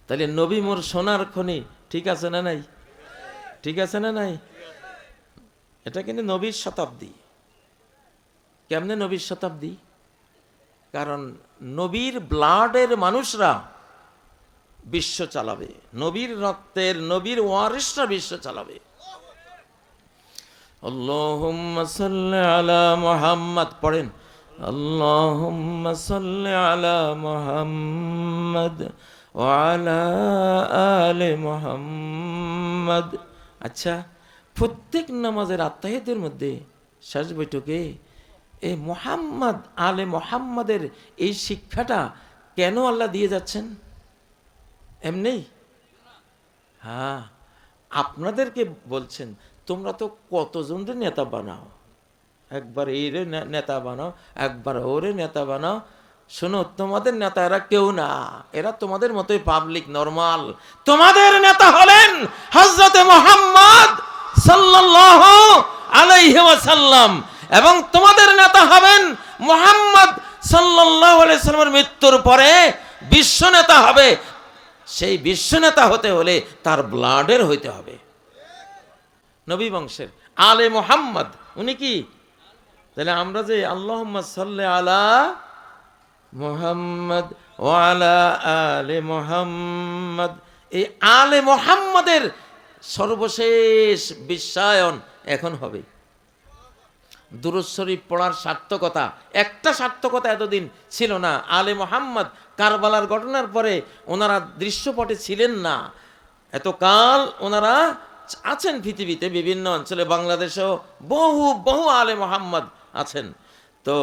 তাহলে নবী মোর সোনার খনি ঠিক আছে না নাই? ঠিক আছে না নাই? এটা কিন্তু নবীর শতাব্দী। কেমনে নবীর শতাব্দী? কারণ নবীর ব্লাডের মানুষরা বিশ্ব চালাবে, নবীর রক্তের, নবীর ওয়ারিসরা বিশ্ব চালাবে। আল্লাহুম্মা সাল্লি আলা মুহাম্মদ পড়েন, আল্লাহুম্মা সাল্লি আলা মুহাম্মদ ওয়া আলা আলি মুহাম্মদ। আচ্ছা, প্রত্যেক নামাজের আত্তাহিয়াতের মধ্যে শেষ বৈঠকে এই মুহাম্মদ, আলে মুহাম্মাদের এই শিক্ষাটা কেন আল্লাহ দিয়ে যাচ্ছেন? এমনি? হ্যাঁ, আপনাদেরকে বলছেন, তোমরা তো কতজনের নেতা বানাও, একবার এরে নেতা বানাও, একবার ওরে নেতা বানাও। শোনো, তোমাদের নেতা এরা কেউ না, এরা তোমাদের মতোই পাবলিক, নরমাল। তোমাদের নেতা হলেন হযরতে মুহাম্মদ সাল্লাল্লাহু আলাইহি ওয়াসাল্লাম, এবং তোমাদের নেতা হবেন মুহাম্মদ সাল্লাল্লাহু আলাইহি সাল্লামের মৃত্যুর পরে বিশ্ব নেতা হবে। সেই বিশ্ব নেতা হতে হলে তার ব্লাডের হইতে হবে, নবী বংশের, আলে মুহাম্মদ। উনি কি? তাহলে আমরা যে আল্লাহুম্মা সাল্লি আলা মুহাম্মদ ওয়া আলা আলি মুহাম্মদ, এই আলে মুহাম্মদের সর্বশেষ বিশ্বায়ন এখন হবে। দুরূদ শরীফ পড়ার সার্থকতা, একটা সার্থকতা এতদিন ছিল না। আলে মুহাম্মদ কারবালার ঘটনার পরে ওনারা দৃশ্যপটে ছিলেন না, এতকাল ওনারা আছেন পৃথিবীতে বিভিন্ন অঞ্চলে, বাংলাদেশেও বহু বহু আলে মুহাম্মদ আছেন। তো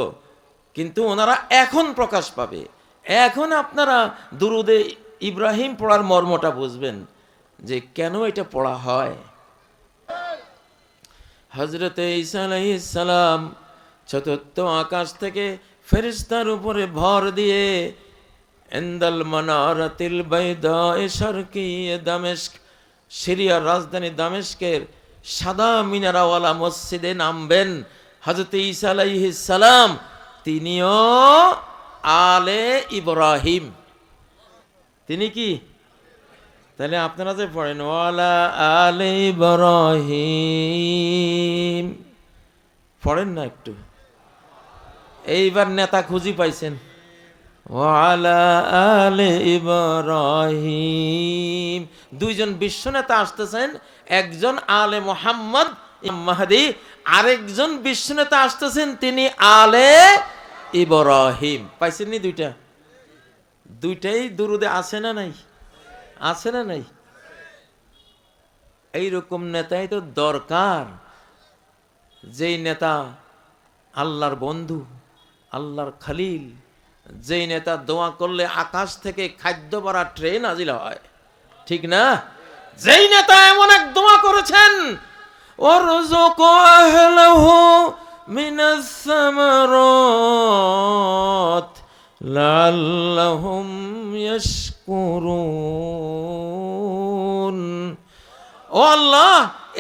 কিন্তু ওনারা এখন প্রকাশ পাবে। এখন আপনারা দুরুদে ইব্রাহিম পড়ার মর্মটা বুঝবেন যে কেন এটা পড়া হয়। হযরতে ঈসা আলাইহিস সালাম চতুর্থ আকাশ থেকে ফেরেশতার উপরে ভর দিয়ে ইনদাল মানারাতিল বাইদা শারকিয়ে দামেস্ক, সিরিয়ার রাজধানী দামেস্কের সাদা মিনারাওয়ালা মসজিদে নামবেন হযরত ঈসা আলাইহিস সালাম। তিনিও আলে ইব্রাহিম। তিনি কি? তাহলে আপনারা যে পড়েন ওয়ালা আলে ইব্রাহিম, পড়েন না একটু? এইবার নেতা খুঁজি পাইছেন। ওয়ালা আলে ইব্রাহিম, দুইজন বিশ্ব নেতা আসতেছেন, একজন আলে মুহাম্মদ মাহদি, আরেকজন বিশ্ব নেতা আসতেছেন, তিনি আলে ইব্রাহিম। পাইছেন নি দুইটা? দুইটাই দুরুদে আছে না নাই? আছে না নাই? এইরকম নেতাই তো দরকার, যেই নেতা আল্লাহর বন্ধু, আল্লাহর খলিল, যেই নেতা দোয়া করলে আকাশ থেকে খাদ্য ভরা ট্রেন নাজিল হয়, ঠিক না? যেই নেতা এমন এক দোয়া করেছেন, ওয়ারযুকু আহলাহু মিনাস সামারাত লাআল্লাহুম ইয়াশকুরুন। ও আল্লাহ,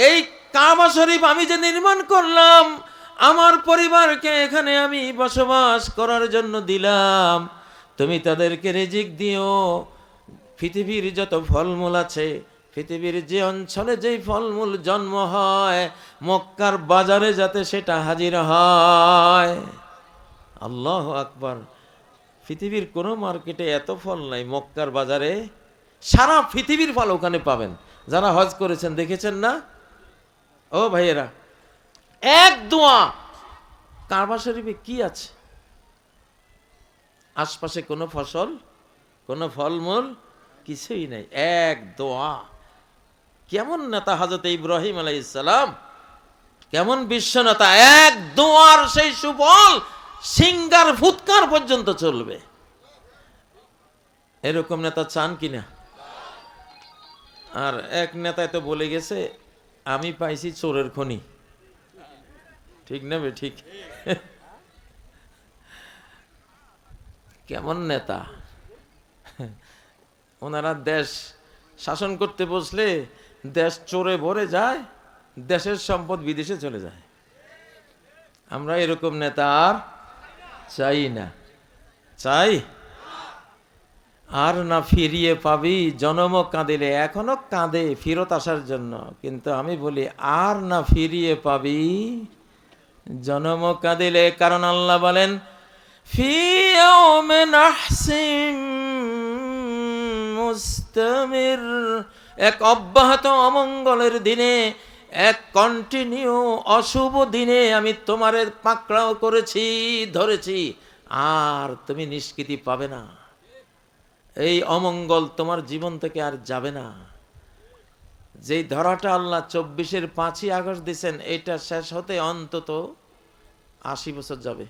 এই কাবা শরীফ আমি যে নির্মাণ করলাম, আমার পরিবারকে এখানে আমি বসবাস করার জন্য দিলাম, তুমি তাদেরকে রিজিক দিও। পৃথিবীর যত ফলমূল আছে, পৃথিবীর যে অঞ্চলে যেই ফলমূল জন্ম হয়, মক্কার বাজারে যাতে সেটা হাজির হয়। আল্লাহু আকবার। পৃথিবীর কোনো মার্কেটে এত ফল নাই, মক্কার বাজারে সারা পৃথিবীর ফল ওখানে পাবেন। যারা হজ করেছেন দেখেছেন না? ও ভাইয়েরা, এক দোয়া। কাবা শরীফে কি আছে? আশপাশে কোনো ফসল, কোনো ফলমূল কিছুই নাই, এক দোয়া। কেমন নেতা হযরত ইব্রাহিম আলাইহিস সালাম, কেমন বিশ্ব নেতা! এক দোয়ার সেই সুফল সিঙ্গার ফুৎকার পর্যন্ত চলবে। এরকম নেতা চান কিনা? আর এক নেতায় তো বলে গেছে, আমি পাইছি চোরের খনি। ঠিক না বে? ঠিক। কেমন নেতা! ওনারা দেশ শাসন করতে বসলে দেশ চোরে ভরে যায়, দেশের সম্পদ বিদেশে চলে যায়। আমরা এরকম নেতা আর চাই না। চাই? আর না ফিরিয়ে পাবি জনম কাঁদিলে। এখনো কাঁদে ফিরত আসার জন্য, কিন্তু আমি বলি আর না ফিরিয়ে পাবি জনম কাঁদিলে। কারণ আল্লাহ বলেন ফি ইয়াউমিন নাহসিম মুস্তামির, এক অব্যাহত অমঙ্গলের দিনে, এক কন্টিনিউ অশুভ দিনে আমি তোমারে পাকড়াও করেছি, ধরেছি, আর তুমি নিষ্কৃতি পাবে না। এই অমঙ্গল তোমার জীবন থেকে আর যাবে না। যেই ধরাটা আল্লাহ 24-এর 5ই আগস্ট দিয়েছেন, এটা শেষ হতে অন্তত 80 বছর যাবে।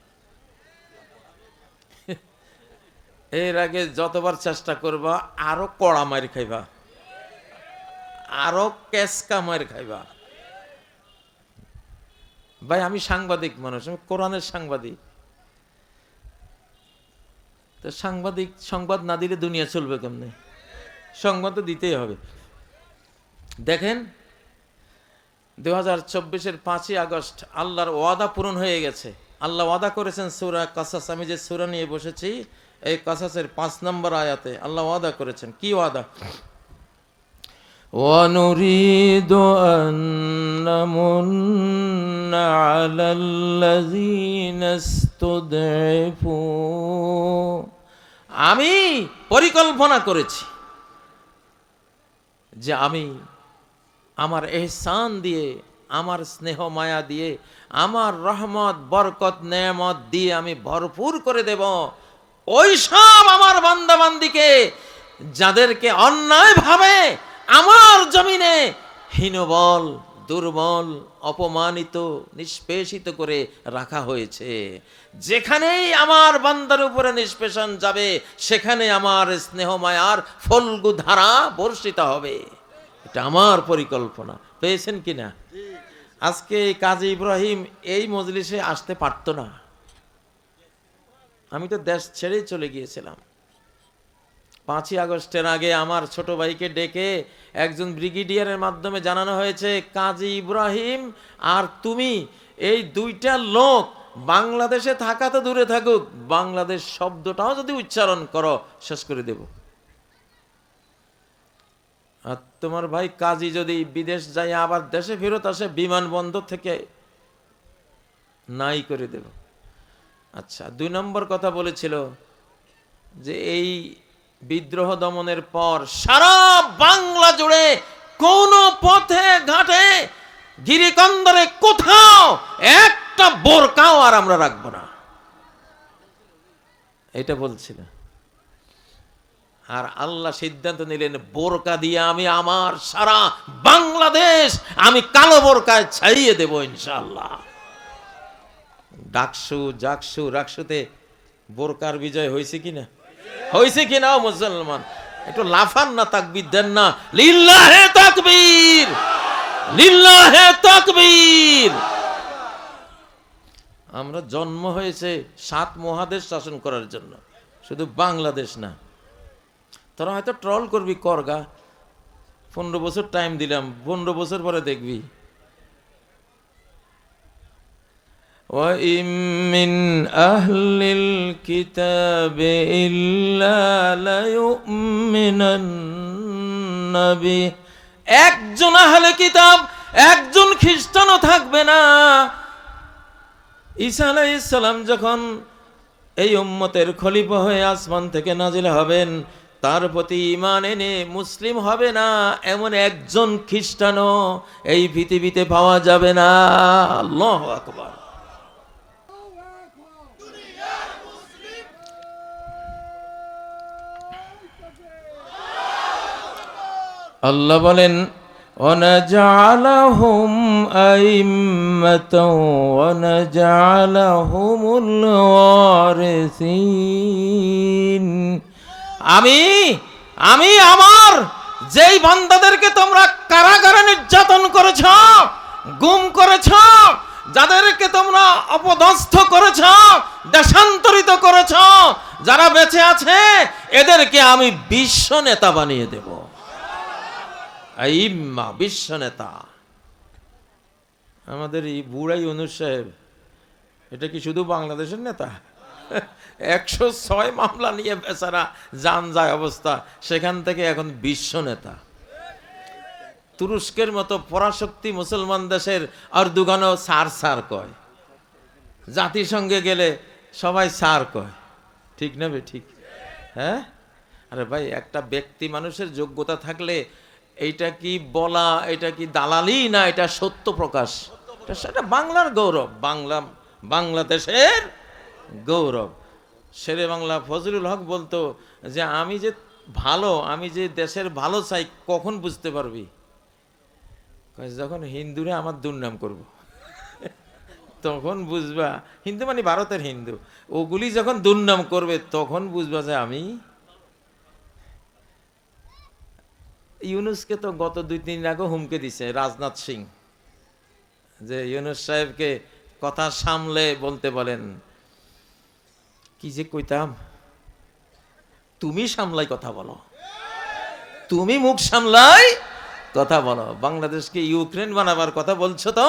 এর আগে যতবার চেষ্টা করবা আরো কড়া মার খাইবা, আরো কেসকা মার খাইবা। ভাই, আমি সাংবাদিক মানুষ, আমি কোরআনের সাংবাদিক। তো সাংবাদিক সংবাদ না দিলে দুনিয়া চলবে কেমনে? সংবাদ তো দিতেই হবে। দেখেন 2024-এর 5ই আগস্ট আল্লাহর ওয়াদা পূরণ হয়ে গেছে। আল্লাহ ওয়াদা করেছেন সূরা কাসাস, আমি যে সূরা নিয়ে বসেছি এই কাসাসের 5 নম্বর আয়াতে আল্লাহ ওয়াদা করেছেন। কি ওয়াদা? ওয়ানুরিদু আন নামুন্না আলাল্লাযীনা ইসতুদঈফু, আমি পরিকল্পনা করেছি যে আমি আমার এহসান দিয়ে, আমার স্নেহ মায়া দিয়ে, আমার রহমত বরকত নেয়ামত দিয়ে আমি ভরপুর করে দেব ওই সব আমার বান্দা বান্দিকে যাদেরকে অন্যায়ভাবে আমার জমিনে হীনবল, দুর্বল, অপমানিত, নিষ্পেষিত করে রাখা হয়েছে। যেখানেই আমার বান্দার উপরে নিষ্পেষণ যাবে, সেখানে আমার স্নেহ মায়ার ফল্গু ধারা বর্ষিত হবে। এটা আমার পরিকল্পনা। পেয়েছেন কিনা? আজকে এই কাজী ইব্রাহিম এই মজলিসে আসতে পারতো না। আমি তো দেশ ছেড়েই চলে গিয়েছিলাম। 5ই আগস্টের আগে আমার ছোট ভাইকে ডেকে একজন ব্রিগেডিয়ারের মাধ্যমে জানানো হয়েছে, কাজী ইব্রাহিম আর তুমি এই দুইটা লোক বাংলাদেশে থাকা তো দূরে থাকুক, বাংলাদেশ শব্দটাও যদি উচ্চারণ করো শেষ করে দেব। আর তোমার ভাই কাজী যদি বিদেশ যায় আবার দেশে ফেরত আসে, বিমানবন্দর থেকে নাই করে দেব। আচ্ছা, 2 নম্বর কথা বলেছিল যে এই বিদ্রোহ দমনের পর সারা বাংলা জুড়ে কোন পথে ঘাটে গিরিকন্দরে কোথাও একটা বোরকাও আর আমরা রাখবো না, এটা বলছিল। আর আল্লাহ সিদ্ধান্ত নিলেন, বোরকা দিয়ে আমি আমার সারা বাংলাদেশ আমি কালো বোরকায় ছাড়িয়ে দেব ইনশাআল্লাহ। ডাকসু জাকসু রাকসুতে বোরকার বিজয় হয়েছে কিনা? হয়েছে কিনা মুসলমান? একটু লাফান না, তাকবীর দেন না। লিল্লাহে তাকবীর, লিল্লাহে তাকবীর। আমরা জন্ম হয়েছে 7 মহাদেশ শাসন করার জন্য, শুধু বাংলাদেশ না। তোরা হয়তো ট্রল করবি, করগা, 15 বছর টাইম দিলাম, 15 বছর পরে দেখবি। وَإِن مِّنْ أَهْلِ الْكِتَابِ إِلَّا لَيُؤْمِنَنَّ بِهِ। একজন আহলে কিতাব, একজন খ্রিস্টানও থাকবে না। ঈসা আলাইহিস সালাম যখন এই উম্মতের খলিফা হয়ে আসমান থেকে নাজিল হবেন, তার প্রতি ঈমান এনে মুসলিম হবে না এমন একজন খ্রিস্টানও এই পৃথিবীতে পাওয়া যাবে না। আল্লাহু আকবার। আল্লাহ বলেন, وَنَجْعَلَهُمْ أَئِمَّةً وَنَجْعَلَهُمُ الْوَارِثِينَ। আমি আমার যেই বান্দাদেরকে তোমরা কারাগারে নির্যাতন করেছ, গুম করেছ, যাদেরকে তোমরা অপদস্থ করেছ, দেশান্তরিত করেছ, যারা বেঁচে আছে এদেরকে আমি বিশ্ব নেতা বানিয়ে দেব। আইম্মা, বিশ্ব নেতা। আমাদের এই বুড়াই ইউনূস সাহেব, এটা কি শুধু বাংলাদেশের নেতা? 106 মামলা নিয়ে বেচারা জান যায় অবস্থা, সেখান থেকে এখন বিশ্ব নেতা। তুরস্কের মতো পরাশক্তি মুসলমান দেশের আরদুগানও সার সার কয়, জাতিসংঘে গেলে সবাই সার কয়। ঠিক না বে ঠিক? হ্যাঁ, আরে ভাই, একটা ব্যক্তি মানুষের যোগ্যতা থাকলে এইটা কি বলা, এটা কি দালালি না, এটা সত্য প্রকাশ। সেটা বাংলার গৌরব, বাংলাদেশের গৌরব। শেরে বাংলা ফজলুল হক বলতো যে আমি যে ভালো, আমি যে দেশের ভালো চাই, কখন বুঝতে পারবি? যখন হিন্দুরা আমার দুর্নাম করব তখন বুঝবা। হিন্দু মানে ভারতের হিন্দু, ওগুলি যখন দুর্নাম করবে তখন বুঝবা যে আমি। ইউনূসকে তো গত 2-3 দিন আগে হুমকে দিছে রাজনাথ সিং, যে ইউনূস সাহেবকে কথা সামলে বলতে বলেন। কি যে কইতাম, তুমি সামলাই কথা বলো, তুমি মুখ সামলাই কথা বলো। বাংলাদেশকে ইউক্রেন বানাবার কথা বলছো তো,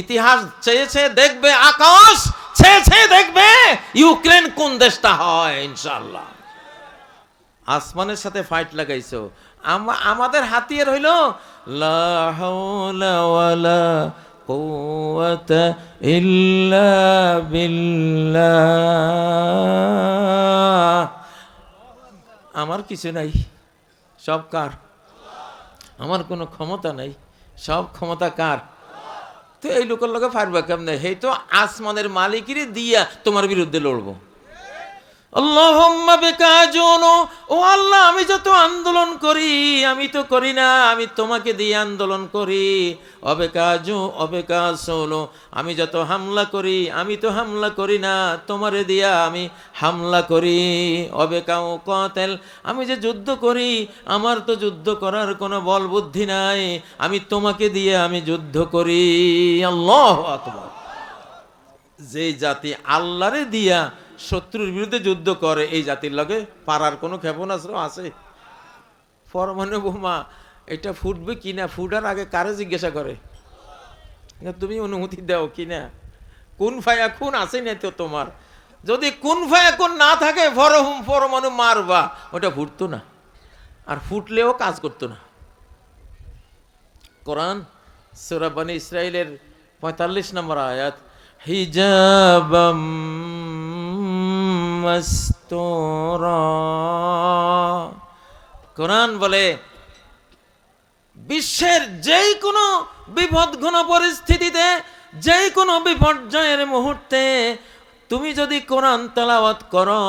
ইতিহাস চেয়েছে দেখবে, আকাশ চেয়েছে দেখবে ইউক্রেন কোন দেশটা হয় ইনশাআল্লাহ। আসমানের সাথে ফাইট লাগাইছো, আমাদের হাতিয়ার হইল লা হাওলা ওয়ালা কুওয়াতা ইল্লা বিল্লাহ। আমার কিছু নাই, সব কার? আমার কোনো ক্ষমতা নাই, সব ক্ষমতা কার? তো এই লোকের লোকে পারবা কেমনে? হে তো আসমানের মালিকেরই দিয়া তোমার বিরুদ্ধে লড়বো। আল্লাহুম্মা বিকা আজুনু, ও আল্লাহ আমি যত আন্দোলন করি আমি তো করি না, আমি তোমাকে দিয়ে আন্দোলন করি। অবেকাজু অবেকাসুলু, আমি যত হামলা করি আমি তো হামলা করি না, তোমারে দিয়া আমি হামলা করি। অবেকাউ কাতেল, আমি যে যুদ্ধ করি আমার তো যুদ্ধ করার কোনো বল বুদ্ধি নাই, আমি তোমাকে দিয়ে আমি যুদ্ধ করি। আল্লাহু আকবার। যে জাতি আল্লাহরে দিয়া শত্রুর বিরুদ্ধে যুদ্ধ করে এই জাতির লগে পারার কোনো ক্ষেপণাস্ত্র আছে? পরমাণু বোমা এটা ফুটবে কিনা, ফুটার আগে কারে জিজ্ঞাসা করে? তুমি অনুমতি দাও কিনা? কোন ফায়া খুন আছে না তো তোমার? যদি কোন ফায়া কোন না থাকে পরমাণু মারবা, ওটা ফুটতো না, আর ফুটলেও কাজ করতো না। কোরআন সূরা বনী ইসরাইলের 45 নম্বর আয়াত, হিজাবাম মাসতুরা, কোরআন বলে বিশ্বের যেই কোনো বিপদঘন পরিস্থিতিতে, যেই কোনো বিপর্যয়ের মুহূর্তে তুমি যদি কোরআন তেলাওয়াত করো,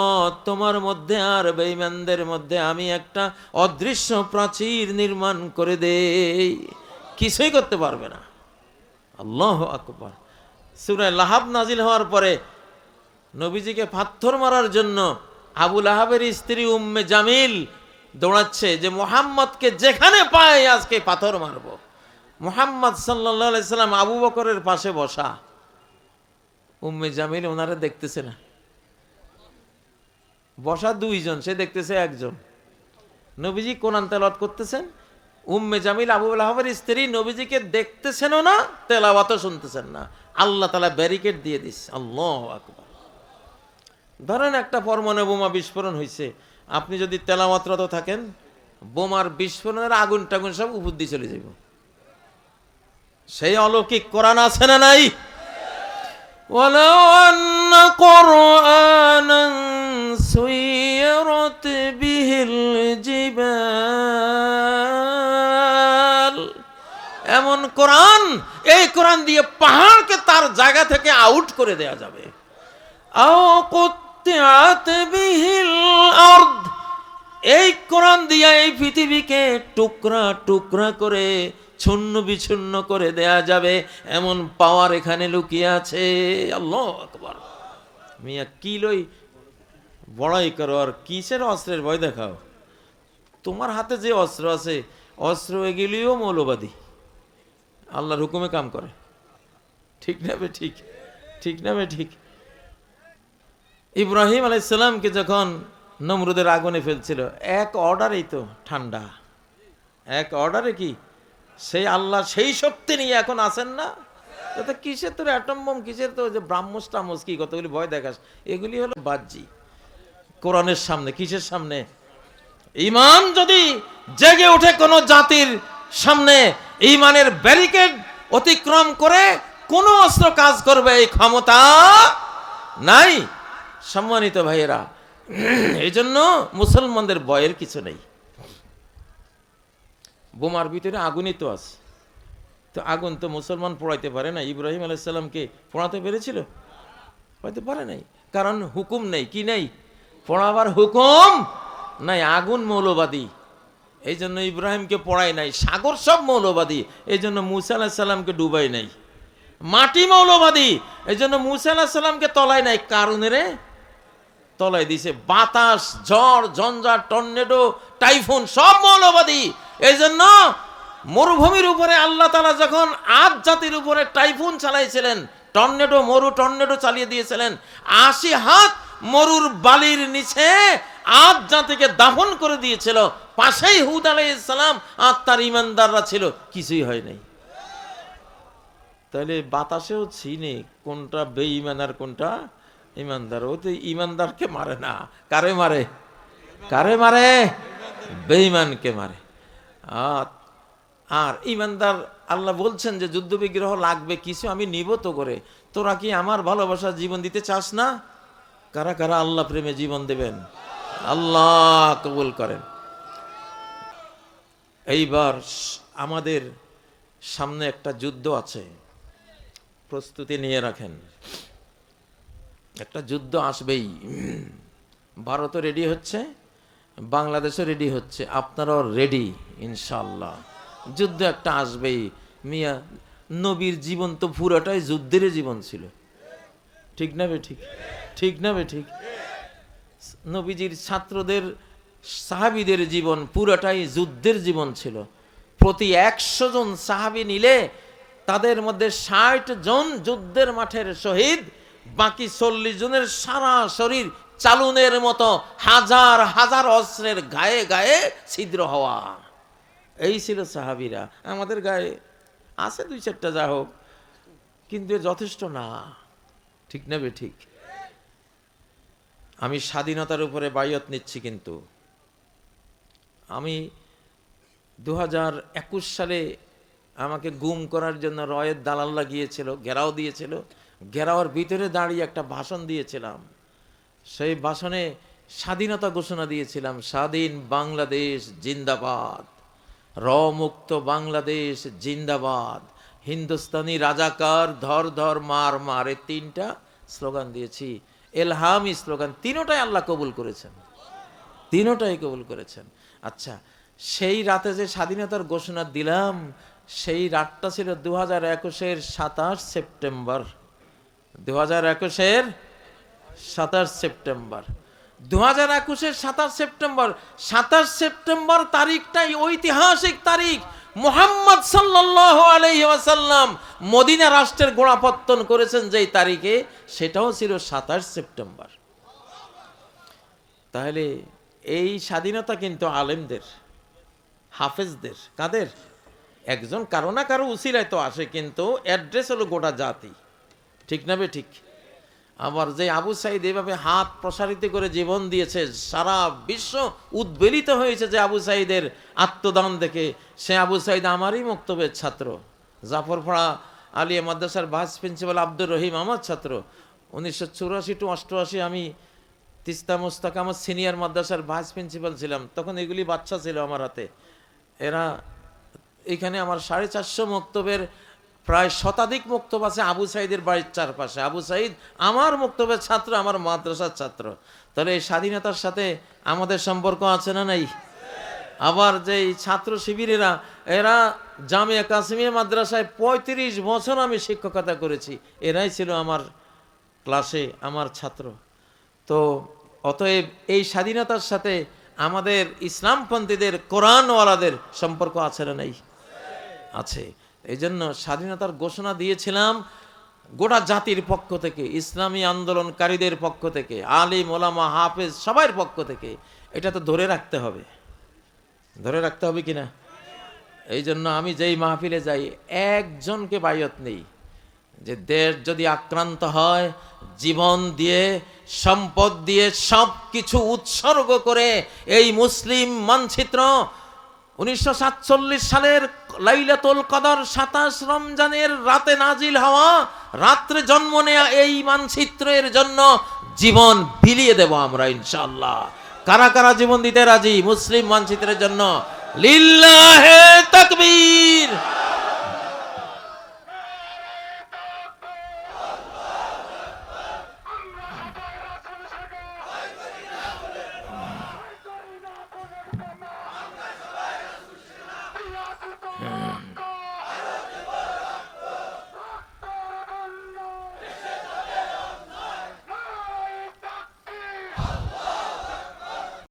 তোমার মধ্যে আর বেঈমানদের মধ্যে আমি একটা অদৃশ্য প্রাচীর নির্মাণ করে দেই, কিছুই করতে পারবে না। আল্লাহু আকবার। সূরা লাহাব নাজিল হওয়ার পরে নবীজিকে পাথর মারার জন্য আবু লাহাবের স্ত্রী উম্মে জামিল দৌড়াচ্ছে যে মুহাম্মদকে যেখানে পায় আজকে পাথর মারবো। মুহাম্মদ সাল্লাল্লাহু আলাইহি সাল্লাম আবু বকরের পাশে বসা, উম্মে জামিল ওনারে দেখতেছে না, বসা দুইজন, সে দেখতেছে একজন। নবীজি কোরআন তেলাওয়াত করতেছেন, উম্মে জামিল আবু লাহাবের স্ত্রী নবীজিকে দেখতেছেনও না, তেলাওয়াতও শুনতেছেন না। আল্লাহ তাআলা ব্যারিকেড দিয়ে দিস। আল্লাহু আকবার। ধরেন একটা পরমাণু বোমা বিস্ফোরণ হয়েছে, আপনি যদি তেলাওয়াতরত থাকেন, বোমার বিস্ফোরণের আগুন টাগুন সব উপর দিয়ে চলে যাব। সেই অলৌকিক কোরআন আছে না নাই? ওয়ালাউ আন্না কুরআনান সুয়িরাত বিহিল জিবাল, এমন কোরআন, এই কোরআন দিয়ে পাহাড়কে তার জায়গা থেকে আউট করে দেয়া যাবে। আও কুত্তিআত বিহিল আরদ, এই কোরআন দিয়ে এই পৃথিবীকে টুকরা টুকরা করে ছন্ন বিচ্ছিন্ন করে দেয়া যাবে, এমন পাওয়ার এখানে লুকিয়ে আছে। আল্লাহু আকবার। মিয়া কি লই বড়াই করো আর কিসের অস্ত্রের ভয় দেখাও? তোমার হাতে যে অস্ত্র আছে, অস্ত্র এগুলিও মৌলবাদী, আল্লাহর হুকুমে কাম করে। ঠিক না বে ঠিক? ঠিক না বে ঠিক? ইব্রাহিম আলাইহিস সালামকে যখন নমরুদের আগুনে ফেলছিল, এক অর্ডারেই তো ঠান্ডা, এক অর্ডারে কি সেই আল্লাহ সেই শক্তি নিয়ে এখন আছেন না? তো কিসের তোর অ্যাটম বোম, কিসের তো যে ব্রাহ্মস টামস কি কতগুলি ভয় দেখাস, এগুলি হলো বাহ্যি। কোরআনের সামনে, কিসের সামনে? ঈমান যদি জেগে ওঠে কোন জাতির সামনে, ঈমানের ব্যারিকেড অতিক্রম করে কোন অস্ত্র কাজ করবে এই ক্ষমতা নাই। সম্মানিত ভাইয়েরা, এই জন্য মুসলমানদের ভয়ের কিছু নেই। বোমার ভিতরে আগুনই তো আছে, তো আগুন তো মুসলমান পোড়াইতে পারে না। ইব্রাহিম আলাইহিস সালামকে পোড়াতে পেরেছিল? পোড়াতে পারে নাই, কারণ হুকুম নেই। কি নেই? পোড়াবার হুকুম নাই। আগুন মৌলবাদী, এই জন্য ইব্রাহিমকে পড়ায় নাই। সাগর সব মৌলবাদী, এই জন্য মুসা আলাইহিস সালামকে ডুবাই নাই। মাটি মৌলবাদী, এই জন্য মুসা আলাইহিস সালামকে তলায় নাই, কারণেরে তলায় দিছে। বাতাস, ঝড়, ঝঞ্ঝা, টর্নেডো, টাইফুন সব মৌলবাদী। এই জন্য মরুভূমির উপরে আল্লাহ তাআলা যখন আদ জাতির উপরে টাইফুন চালাইছিলেন, টর্নেডো, মরু টর্নেডো চালিয়ে দিয়েছিলেন, 80 হাত মরুর বালির নিচে আদ জাতিকে দাফন করে দিয়েছিল। পাশেই হুদ আলাইহিস সালাম আর তার ইমানদাররা ছিল, কিছুই হয় নাই। তাহলে বাতাসেও চিনে কোনটা বেঈমান আর কোনটা ইমানদার। ও তো ইমানদারকে মারে না, কারে মারে? কারে মারে? বেঈমানকে মারে। আর ইমানদার, আল্লাহ বলছেন যে যুদ্ধ বিগ্রহ লাগবে কিছু, আমি নিব তো করে। তোরা কি আমার ভালোবাসা জীবন দিতে চাস না? কারা কারা আল্লাহ প্রেমে জীবন দেবেন? আল্লাহ কবুল করেন। এইবার আমাদের সামনে একটা যুদ্ধ আছে, প্রস্তুতি নিয়ে রাখেন। একটা যুদ্ধ আসবেই। ভারতও রেডি হচ্ছে, বাংলাদেশও রেডি হচ্ছে, আপনারাও রেডি ইনশাল্লাহ। যুদ্ধ একটা আসবেই মিয়া। নবীর জীবন তো পুরোটাই যুদ্ধের জীবন ছিল, ঠিক না বে ঠিক? ঠিক না বে ঠিক? নবীজির ছাত্রদের সাহাবীদের জীবন পুরোটাই যুদ্ধের জীবন ছিল। প্রতি 100 জন সাহাবী নিলে তাদের মধ্যে 60 জন যুদ্ধের মাঠের শহীদ, বাকি 40 জনের সারা শরীর চালুনের মতো হাজার হাজার অস্ত্রের গায়ে গায়ে ছিদ্র হওয়া। এই ছিল সাহাবীরা। আমাদের গায়ে আছে 2-4টা, যা হোক, কিন্তু যথেষ্ট না, ঠিক না বে ঠিক? আমি স্বাধীনতার উপরে বায়ত নিচ্ছি, কিন্তু আমি 2021 সালে আমাকে গুম করার জন্য রয়ের দালাল লাগিয়েছিল, ঘেরাও দিয়েছিল। ঘেরাওয়ার ভিতরে দাঁড়িয়ে একটা ভাষণ দিয়েছিলাম। সেই ভাষণে স্বাধীনতা ঘোষণা দিয়েছিলাম, স্বাধীন বাংলাদেশ জিন্দাবাদ, মুক্ত বাংলাদেশ জিন্দাবাদ, হিন্দুস্তানি রাজাকার ধর ধর মার মার, এই 3টা স্লোগান দিয়েছি। এলহামি স্লোগান, 3টাই আল্লাহ কবুল করেছেন, 3টাই কবুল করেছেন। আচ্ছা, সেই রাতে যে স্বাধীনতার ঘোষণা দিলাম, সেই রাতটা ছিল 2021-এর 27 সেপ্টেম্বর। 2021-এর 27 সেপ্টেম্বর, 2021-এর 27 সেপ্টেম্বর। 27 সেপ্টেম্বর তারিখটাই ঐতিহাসিক তারিখ। মুহাম্মদ সাল্লাল্লাহু আলাইহি ওয়াসাল্লাম মদিনা রাষ্ট্রের গোড়াপত্তন করেছেন যেই তারিখে, সেটাও ছিল 27 সেপ্টেম্বর। তাহলে এই স্বাধীনতা কিন্তু আলেমদের, হাফেজদের, কাদের? একজন কারো না কারো উসিলায় তো আসে, কিন্তু অ্যাড্রেস হলো গোটা জাতি, ঠিক না বে ঠিক? আবার যে আবু সাইদ এভাবে হাত প্রসারিত করে জীবন দিয়েছে, সারা বিশ্ব উদ্বেলিত হয়েছে যে আবু সাইদের আত্মদান দেখে। সে আবু সাইদ আমারই মক্তবের ছাত্র। জাফরপাড়া আলিয়া মাদ্রাসার ভাইস প্রিন্সিপাল আব্দুর রহিম আমার ছাত্র। 1984 to 88 আমি তিস্তা মোস্তাকামত সিনিয়র মাদ্রাসার ভাইস প্রিন্সিপাল ছিলাম। তখন এগুলি বাচ্চা ছিল আমার হাতে। এরা এখানে আমার 450 মক্তবের প্রায় শতাধিক মক্তব আছে আবু সাইদের বাড়ির চারপাশে। আবু সাইদ আমার মক্তবের ছাত্র, আমার মাদ্রাসার ছাত্র। তাহলে এই স্বাধীনতার সাথে আমাদের সম্পর্ক আছে না নাই? আবার যে ছাত্র শিবিরেরা, এরা জামিয়া কাসিমিয়া মাদ্রাসায় 35 বছর আমি শিক্ষকতা করেছি, এরাই ছিল আমার ক্লাসে আমার ছাত্র। তো অতএব এই স্বাধীনতার সাথে আমাদের ইসলামপন্থীদের, কোরআনওয়ালাদের সম্পর্ক আছে না নাই? আছে। এই জন্য স্বাধীনতার ঘোষণা দিয়েছিলাম গোটা জাতির পক্ষ থেকে, ইসলামী আন্দোলনকারীদের পক্ষ থেকে, আলিম ওলামা হাফেজ সবার পক্ষ থেকে। এটা তো ধরে রাখতে হবে, ধরে রাখতে হবে কিনা? এই জন্য আমি যেই মাহফিলে যাই, একজনকে বায়ত নেই যে দেশ যদি আক্রান্ত হয় জীবন দিয়ে, সম্পদ দিয়ে, সব কিছু উৎসর্গ করে এই মুসলিম মানচিত্র 1947 সালের লাইলাতুল কদর 27 রমজানের রাতে নাজিল হওয়া, রাত্রে জন্ম নেয়া এই মানচিত্রের জন্য জীবন বিলিয়ে দেব আমরা ইনশাআল্লাহ। কারা কারা জীবন দিতে রাজি মুসলিম মানচিত্রের জন্য? লিল্লাহে তাকবীর।